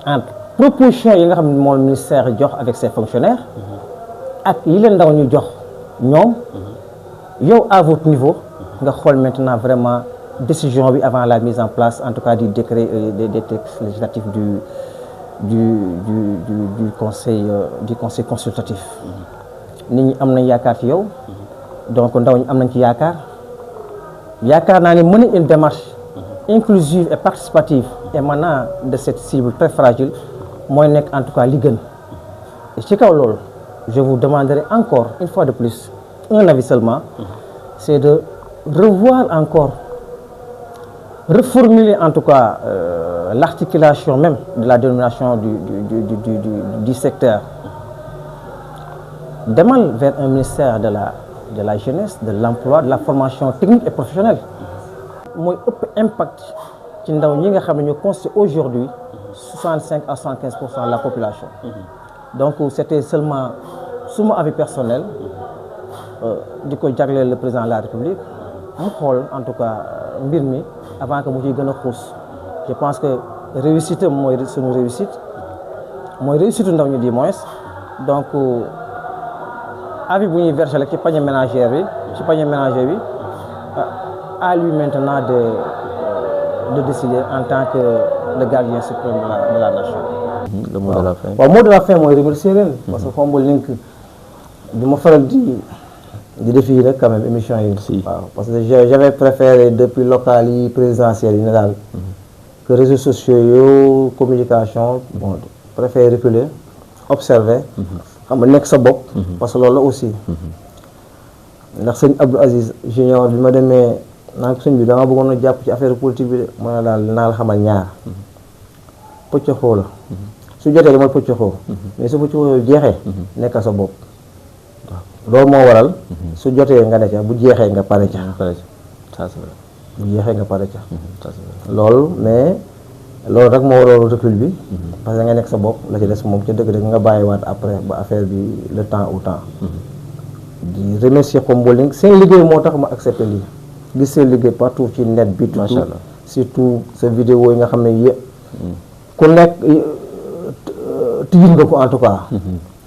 entre proposition yi nga xam ne moom ministère jox avec ses fonctionnaires ak yi leen ndaw ñu jox ñoom, yow à votre niveau nga xool maintenant vraiment décision bi avant la mise en place en tout cas du décret des textes législatifs du conseil consultatif. Nit ñi am nañ yaakaar ci yow, donc ndaw ñi am nañ ci yaakaar naa ne mener une démarche inclusive et participative émanant de cette cible très fragile mooy nekk en tout cas li gën. Et ci kaw loolu je vous demanderai encore une fois de plus un avis seulement, c'est de revoir encore, reformuler en tout cas l'articulation même de la dénomination du secteur. Demal vers un ministère de la jeunesse, de l'emploi, de la formation technique et professionnelle. Mooy ëpp impact ci ndaw ñi nga xam ne ñu constituent aujourd'hui 65 à 75% de la population. Donc c'était seulement suma avis personnel di ko jagleel le président de la République mu xool en tout cas mbir mi avant que mu ciy gën a xuus. Je pense que réussite mooy suñu réussite mooy réussite ndaw ñi du moins donc avis bu ñuy versé la ci panier ménagère bi à lui maintenant de décider en tant que le gardien suprême de la nation. Le mot de la fin. waaw mot de la fin mooy remercier leen. parce que Khombole Link du ma faral di def yi rek quand même émission yi. waaw parce que j'avais préféré depuis local yi présidentielles yi ne daal que réseaux sociaux yo communication bon préféré reculer observer. xam nga nekk sa bopp. parce que loolu la aussi. ndax sëñ Abdou Aziz Junior bi ma demee naa ko sëñ bi dama bëggoon a jàpp ci affaire politique bi de mu ne daal naa la xamal ñaar pëccëxoo la su jotee damay pëccëxoo mais su pëccëxoo jeexee nekkal sa bopp loolu moo waral su jotee nga ne ca bu jeexee nga pare ca bu jeexee nga pare ca loolu mais loolu rek moo waral recul bi parce que nga nekk sa bopp la ci des moom ca dëgg dëgg nga bàyyiwaat après ba affaire bi le temps au temps di remercier Khombole Link seen liggéey moo tax ma accepté lii gis seen liggéey partout ci net bi surtout sa vidéo yi nga xam ne yëpp ku nekk tijjin nga ko en tout cas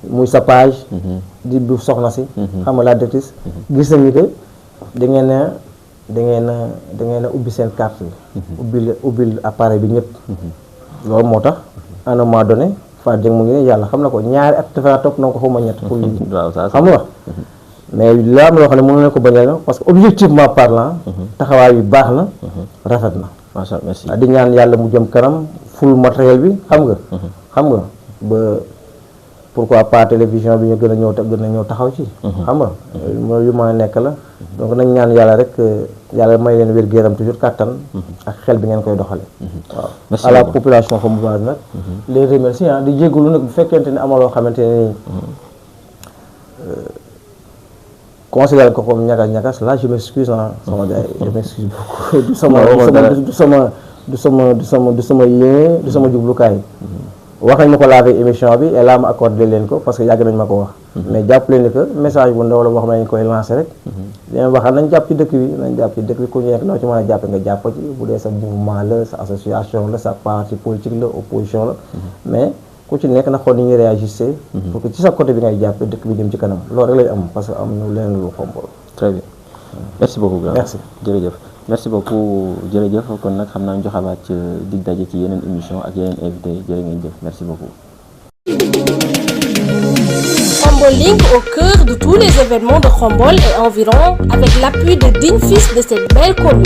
muy sa page di bu soxna si xam nga la directrice gis nañu que da ngeen a ubbi seen carte bi ubbil appareil bi ñëpp loolu moo tax à un moment donné Fatou Dieng mu ngi ne yàlla xam na ko ñaari at dafa topp na ko xaw ma ñett pour lii xam nga mais la am loo xam ne mënu leen ko bañal parce que objectivement parlant taxawaay bi baax na rafet na macha Allah merci di ñaan yàlla mu jëm kanam full matériel bi xam nga ba pourquoi pas télévision bi ñu gën a ñëw taxaw ci xam nga yu ma nekk la donc nañ ñaan yàlla rek yàlla may leen wér-gu-yaram toujours kàttan ak xel bi ngeen koy doxale waaw à la population khomboloise nag les remercier di jégalu nag bu fekkente ne amaloo xamante ne considère ko comme ñagas là je m'excuse sama gars yi je m'excuse beaucoup du sama yéene du sama jublukaay wax nañ ma ko laafee émission bi et là ma accordé leen ko parce que yàgg nañ ma ko wax mais jàpp leen ni que message bu ndaw la boo xam ne nañ koy lancé rek leen waxal nañ jàpp ci dëkk bi ku nekk noo ci mën a jàppe nga jàpp ci bu dee sa mouvement la sa association la sa parti politique la opposition la mais ku ci nekk na xool ni ñuy réagissé pour que ci sa côté bi ngay jàppe dëkk bi jëm ci kanam loolu rek lañ am parce que am nu leen lu Khombole. Très bien merci beaucoup grand merci jërëjëf merci beaucoup jërëjëf kon nag xam naa ñu joxawaat ci dig daje ci yeneen émission ak yeneen invité jërë ngeen jëf merci beaucoup. Khombole Link au cœur de tous les événements de Khombole et environ avec l'appui de dignes fils de cette belle commune.